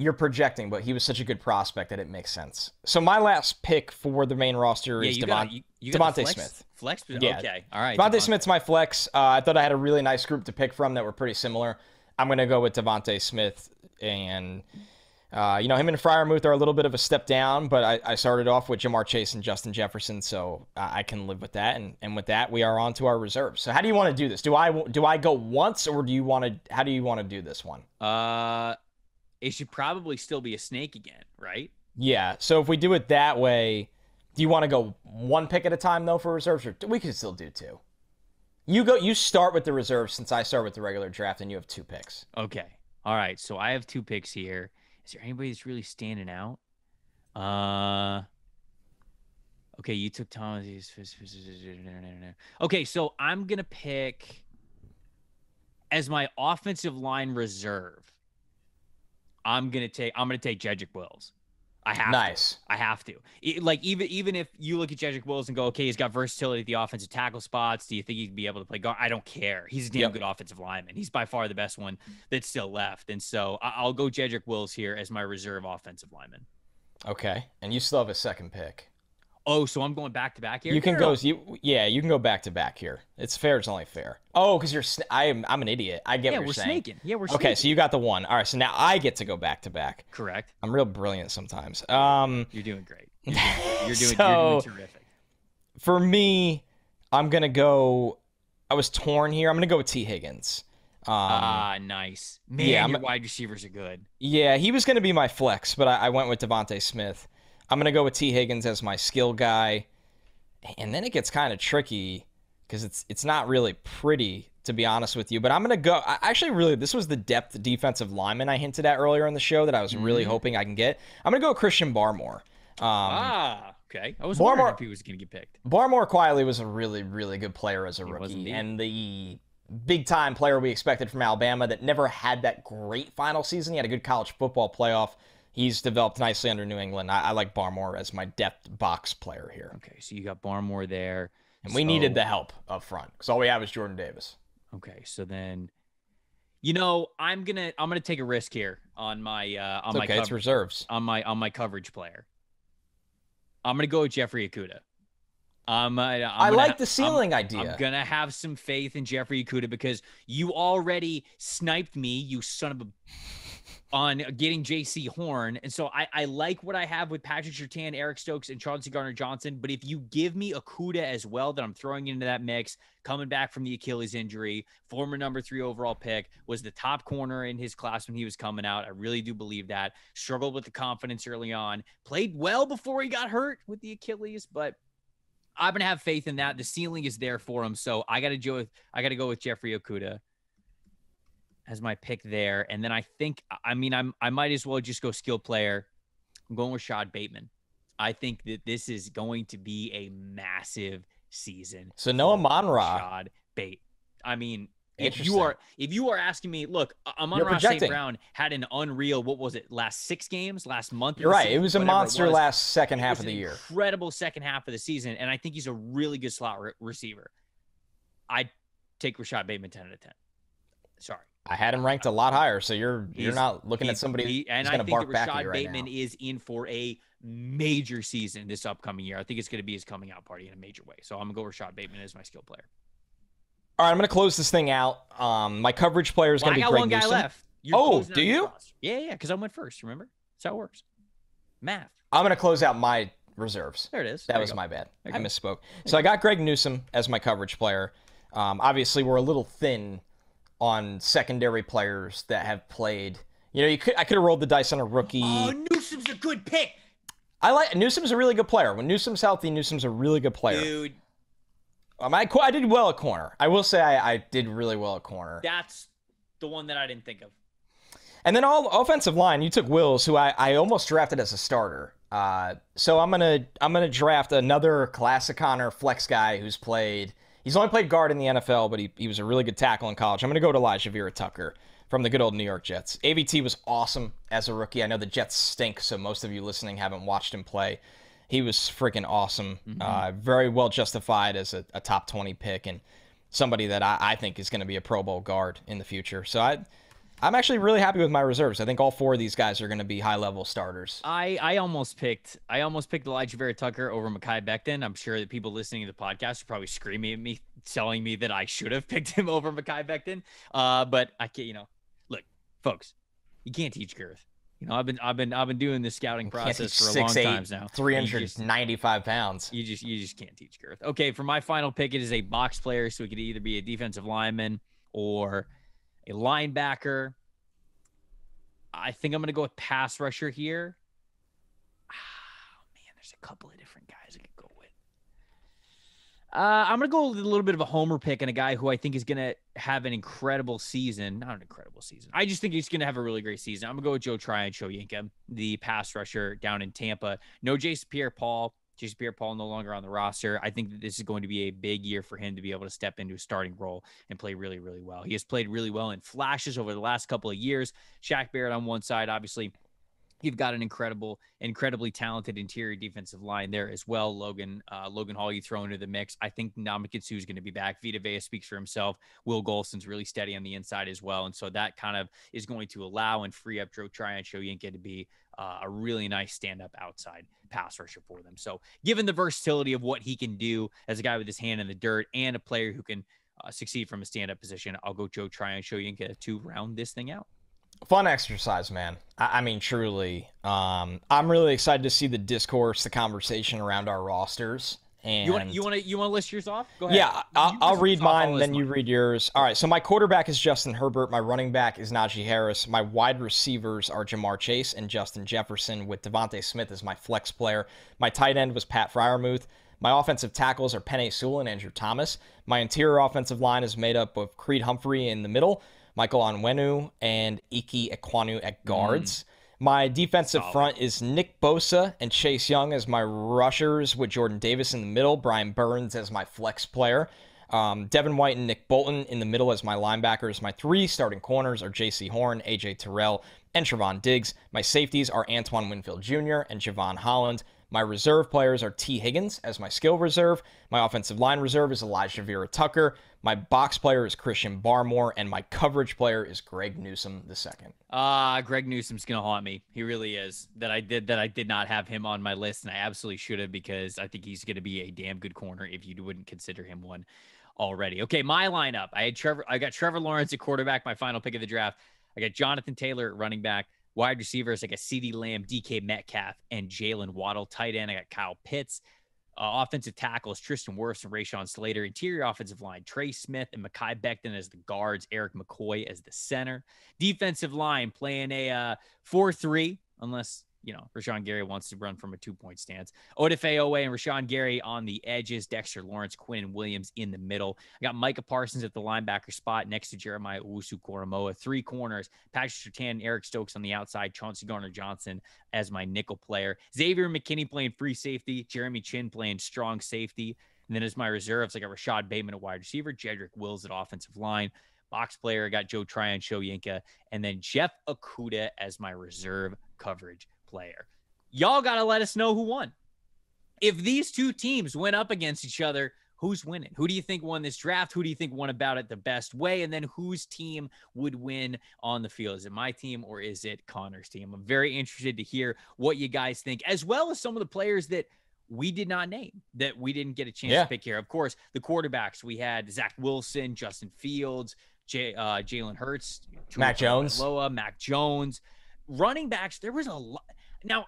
Speaker 2: you're projecting, but he was such a good prospect that it makes sense. So my last pick for the main roster is Devontae Smith.
Speaker 1: Flex? Yeah. Okay. All right.
Speaker 2: Devontae Smith's my flex. I thought I had a really nice group to pick from that were pretty similar. I'm going to go with Devontae Smith. And, him and Freiermuth are a little bit of a step down, but I started off with Jamar Chase and Justin Jefferson, so I can live with that. And with that, we are on to our reserves. So how do you want to do this? Do I go once, or how do you want to do this one?
Speaker 1: It should probably still be a snake again, right?
Speaker 2: Yeah. So if we do it that way, do you want to go one pick at a time though for reserves, or we can still do two? You start with the reserves since I start with the regular draft, and you have 2 picks.
Speaker 1: Okay. All right. So I have 2 picks here. Is there anybody that's really standing out? Okay, you took Thomas. Okay, so I'm gonna pick as my offensive line reserve. I'm gonna take Jedrick Wills. I have to. Even if you look at Jedrick Wills and go, okay, he's got versatility at the offensive tackle spots. Do you think he can be able to play guard? I don't care. He's a damn good offensive lineman. He's by far the best one that's still left. And so I'll go Jedrick Wills here as my reserve offensive lineman.
Speaker 2: Okay, and you still have a second pick.
Speaker 1: Oh, so I'm going back to back here.
Speaker 2: You can go. You can go back to back here. It's fair. It's only fair. Oh, because I'm an idiot. I get what you're saying.
Speaker 1: Snaking. Yeah, we're
Speaker 2: snaking. Okay, so you got the one. All right, so now I get to go back to back.
Speaker 1: Correct.
Speaker 2: I'm real brilliant sometimes.
Speaker 1: You're doing great. You're doing terrific.
Speaker 2: For me, I'm gonna go. I was torn here. I'm gonna go with T. Higgins.
Speaker 1: Nice. Man, your wide receivers are good.
Speaker 2: Yeah, he was gonna be my flex, but I went with Devontae Smith. I'm going to go with T. Higgins as my skill guy. And then it gets kind of tricky because it's not really pretty, to be honest with you. But I'm going to go. This was the depth defensive lineman I hinted at earlier in the show that I was really hoping I can get. I'm going to go with Christian Barmore.
Speaker 1: Okay. I was wondering if he was going to get picked.
Speaker 2: Barmore quietly was a really, really good player as a rookie. And the big-time player we expected from Alabama that never had that great final season. He had a good college football playoff. He's developed nicely under New England. I like Barmore as my depth box player here.
Speaker 1: Okay, so you got Barmore there.
Speaker 2: And we needed the help up front because all we have is Jordan Davis.
Speaker 1: Okay, so then, I'm gonna take a risk here on my
Speaker 2: it's reserves
Speaker 1: on my coverage player. I'm gonna go with Jeffrey Okudah.
Speaker 2: I like the ceiling idea.
Speaker 1: I'm gonna have some faith in Jeffrey Okudah because you already sniped me, you son of a. On getting J.C. Horn. And so I like what I have with Patrick Surtain, Eric Stokes, and Chauncey Gardner-Johnson. But if you give me Okudah as well that I'm throwing into that mix, coming back from the Achilles injury, former number 3 overall pick, was the top corner in his class when he was coming out. I really do believe that. Struggled with the confidence early on. Played well before he got hurt with the Achilles, but I'm going to have faith in that. The ceiling is there for him. So I got to go with Jeffrey Okudah as my pick there. And then I might as well just go skill player. I'm going with Rashad Bateman. I think that this is going to be a massive season.
Speaker 2: So Noah Monra.
Speaker 1: Rashad Bateman. I mean, if you are asking me, look, Amon-Ra St. Brown had an unreal, what was it, last month?
Speaker 2: You're right. It was a monster last second half of the year.
Speaker 1: Incredible second half of the season. And I think he's a really good slot receiver. I'd take Rashad Bateman 10 out of 10. Sorry.
Speaker 2: I had him ranked a lot higher, so you're not looking at somebody who's going to bark back at you right now.
Speaker 1: And I think that Rashad Bateman is in for a major season this upcoming year. I think it's going to be his coming out party in a major way. So I'm going to go Rashad Bateman as my skill player.
Speaker 2: All right, I'm going to close this thing out. My coverage player is going to be Greg Newsome.
Speaker 1: I got one guy left.
Speaker 2: Do you?
Speaker 1: Yeah, because I went first, remember? That's how it works. Math.
Speaker 2: I'm going to close out my reserves.
Speaker 1: There it is.
Speaker 2: That was my bad. I misspoke. So I got Greg Newsome as my coverage player. Obviously, we're a little thin on secondary players that have played. I could have rolled the dice on a rookie.
Speaker 1: Oh, Newsome's a good pick.
Speaker 2: Newsome's a really good player. When Newsome's healthy, Newsome's a really good player.
Speaker 1: Dude.
Speaker 2: I did well at corner. I will say I did really well at corner.
Speaker 1: That's the one that I didn't think of.
Speaker 2: And then all offensive line, you took Wills, who I almost drafted as a starter. So I'm gonna draft another classic Connor flex guy who's played. He's only played guard in the NFL, but he was a really good tackle in college. I'm going to go to Elijah Vera Tucker from the good old New York Jets. AVT was awesome as a rookie. I know the Jets stink, so most of you listening haven't watched him play. He was freaking awesome. Very well justified as a top 20 pick and somebody that I think is going to be a Pro Bowl guard in the future. So I'm actually really happy with my reserves. I think all 4 of these guys are going to be high-level starters.
Speaker 1: I almost picked Elijah Vera Tucker over Mekhi Becton. I'm sure that people listening to the podcast are probably screaming at me, telling me that I should have picked him over Mekhi Becton. But I can't. Look, folks, you can't teach girth. I've been doing this scouting process for a long time now.
Speaker 2: 395 pounds.
Speaker 1: You just can't teach girth. Okay, for my final pick, it is a box player, so it could either be a defensive lineman or a linebacker. I think I'm going to go with pass rusher here. Oh, man, there's a couple of different guys I could go with. I'm going to go with a little bit of a homer pick and a guy who I think is going to have an incredible season. Not an incredible season. I just think he's going to have a really great season. I'm going to go with Joe Tryon-Shoyinka, the pass rusher down in Tampa. No Jason Pierre-Paul. Jason Pierre-Paul no longer on the roster. I think that this is going to be a big year for him to be able to step into a starting role and play really, really well. He has played really well in flashes over the last couple of years. Shaq Barrett on one side, obviously. You've got an incredibly talented interior defensive line there as well. Logan Hall you throw into the mix. I think Ndamukong is going to be back. Vita Vea speaks for himself. Will Golson's really steady on the inside as well. And so that kind of is going to allow and free up Joe Tryon-Shoyinka to be a really nice stand-up outside pass rusher for them. So given the versatility of what he can do as a guy with his hand in the dirt and a player who can succeed from a stand-up position, I'll go Joe Tryon-Shoyinka to round this thing out.
Speaker 2: Fun exercise, man. I mean, truly. I'm really excited to see the discourse, the conversation around our rosters. And
Speaker 1: you want to list yours off? Go ahead.
Speaker 2: Yeah, I'll read mine, then you read yours. All right, so my quarterback is Justin Herbert. My running back is Najee Harris. My wide receivers are Jamar Chase and Justin Jefferson, with Devontae Smith as my flex player. My tight end was Pat Freiermuth. My offensive tackles are Penei Sewell and Andrew Thomas. My interior offensive line is made up of Creed Humphrey in the middle, Michael Onwenu, and Ike Ekwonu at guards. My defensive front is Nick Bosa and Chase Young as my rushers, with Jordan Davis in the middle, Brian Burns as my flex player, Devin White and Nick Bolton in the middle as my linebackers. My 3 starting corners are J.C. Horn, A.J. Terrell, and Trevon Diggs. My safeties are Antoine Winfield Jr. and Javon Holland. My reserve players are T. Higgins as my skill reserve. My offensive line reserve is Elijah Vera Tucker. My box player is Christian Barmore, and my coverage player is Greg Newsome II.
Speaker 1: Greg Newsome's gonna haunt me. He really is. That I did not have him on my list, and I absolutely should have, because I think he's gonna be a damn good corner if you wouldn't consider him one already. Okay, my lineup. I got Trevor Lawrence at quarterback, my final pick of the draft. I got Jonathan Taylor at running back. Wide receivers, I got CeeDee Lamb, DK Metcalf, and Jalen Waddle. Tight end, I got Kyle Pitts. Offensive tackles, Tristan Wirfs and Rashawn Slater. Interior offensive line, Trey Smith and Mekhi Becton as the guards, Eric McCoy as the center. Defensive line, playing a 4-3, unless Rashawn Gary wants to run from a 2-point stance. Odafe Owe and Rashawn Gary on the edges. Dexter Lawrence, Quinn Williams in the middle. I got Micah Parsons at the linebacker spot next to Jeremiah Owusu-Koramoah. 3 corners, Patrick Surtain and Eric Stokes on the outside. Chauncey Gardner-Johnson as my nickel player. Xavier McKinney playing free safety. Jeremy Chin playing strong safety. And then as my reserves, I got Rashad Bateman at wide receiver. Jedrick Wills at offensive line. Box player, I got Joe Tryon-Shoyinka. And then Jeff Okudah as my reserve coverage player. Y'all got to let us know who won. If these two teams went up against each other, who's winning? Who do you think won this draft? Who do you think won about it the best way? And then whose team would win on the field? Is it my team or is it Connor's team? I'm very interested to hear what you guys think, as well as some of the players that we did not name, that we didn't get a chance to pick here. Of course, the quarterbacks, we had Zach Wilson, Justin Fields, Jalen Hurts,
Speaker 2: Mac Jones.
Speaker 1: Mac Jones. Running backs, there was a lot. Now,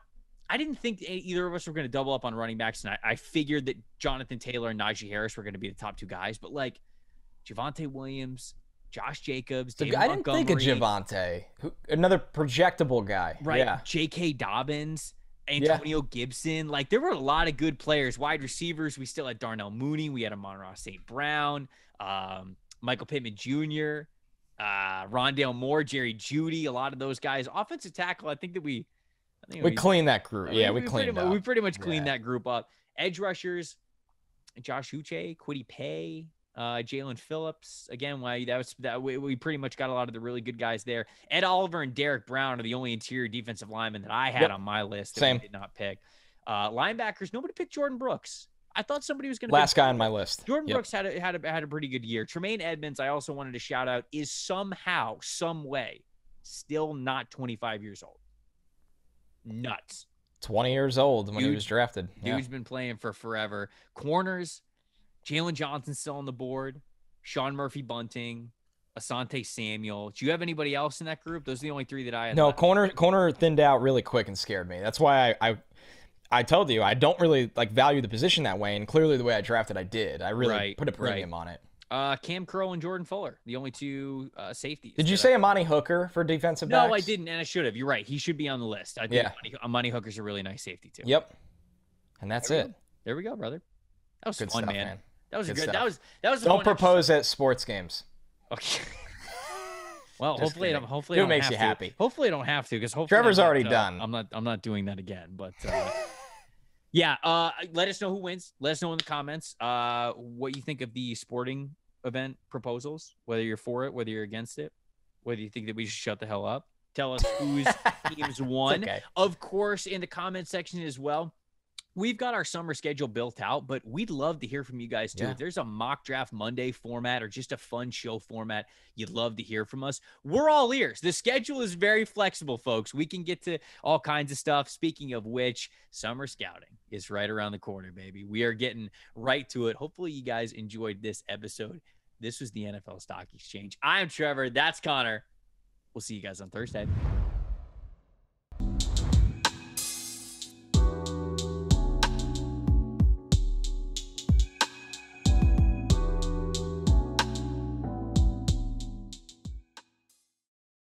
Speaker 1: I didn't think either of us were going to double up on running backs, and I figured that Jonathan Taylor and Najee Harris were going to be the top 2 guys, but like Javonte Williams, Josh Jacobs, David
Speaker 2: I didn't think of Javonte, another projectable guy.
Speaker 1: Right. Yeah. J.K. Dobbins, Antonio Gibson. Like, there were a lot of good players. Wide receivers, we still had Darnell Mooney. We had Amon-Ra St. Brown, Michael Pittman Jr., Rondale Moore, Jerry Jeudy, a lot of those guys. Offensive tackle, I think we
Speaker 2: cleaned that group. We cleaned up.
Speaker 1: We pretty much cleaned that group up. Edge rushers, Josh Uche, Kwity Paye, Jalen Phillips. Again, we pretty much got a lot of the really good guys there. Ed Oliver and Derek Brown are the only interior defensive linemen that I had on my list that we did not pick. Linebackers, nobody picked Jordan Brooks. I thought somebody was going to
Speaker 2: last guy on my list.
Speaker 1: Jordan Brooks had a pretty good year. Tremaine Edmonds, I also wanted to shout out, is somehow, some way still not 25 years old. Nuts.
Speaker 2: 20 years old when he was drafted.
Speaker 1: Dude's been playing for forever. Corners, Jalen Johnson's still on the board. Sean Murphy-Bunting, Asante Samuel. Do you have anybody else in that group? Those are the only three that I had.
Speaker 2: No,
Speaker 1: left.
Speaker 2: corner thinned out really quick and scared me. That's why I told you I don't really value the position that way, and clearly the way I drafted, I did. I really put a premium on it.
Speaker 1: Cam Curl and Jordan Fuller, the only two safeties.
Speaker 2: Did you say Amani Hooker for defensive backs?
Speaker 1: No, I didn't, and I should have. You're right. He should be on the list. I think Amani Hooker's a really nice safety too.
Speaker 2: Yep. And that's it.
Speaker 1: There we go, brother. That was
Speaker 2: good
Speaker 1: fun,
Speaker 2: stuff,
Speaker 1: man. That was good.
Speaker 2: Stuff.
Speaker 1: That was.
Speaker 2: Don't propose at sports games.
Speaker 1: Okay. Well, hopefully
Speaker 2: it makes you happy.
Speaker 1: Hopefully I don't have to, because
Speaker 2: Trevor's already done.
Speaker 1: I'm not doing that again. But yeah, let us know who wins. Let us know in the comments what you think of the sporting event proposals, whether you're for it, whether you're against it, whether you think that we should shut the hell up. Tell us whose teams won.
Speaker 2: Okay.
Speaker 1: Of course, in the comment section as well. We've got our summer schedule built out, but we'd love to hear from you guys too.
Speaker 2: Yeah.
Speaker 1: If there's a mock draft Monday format or just a fun show format, you'd love to hear from us. We're all ears. The schedule is very flexible, folks. We can get to all kinds of stuff. Speaking of which, summer scouting is right around the corner, baby. We are getting right to it. Hopefully you guys enjoyed this episode. This was the NFL Stock Exchange. I'm Trevor. That's Connor. We'll see you guys on Thursday.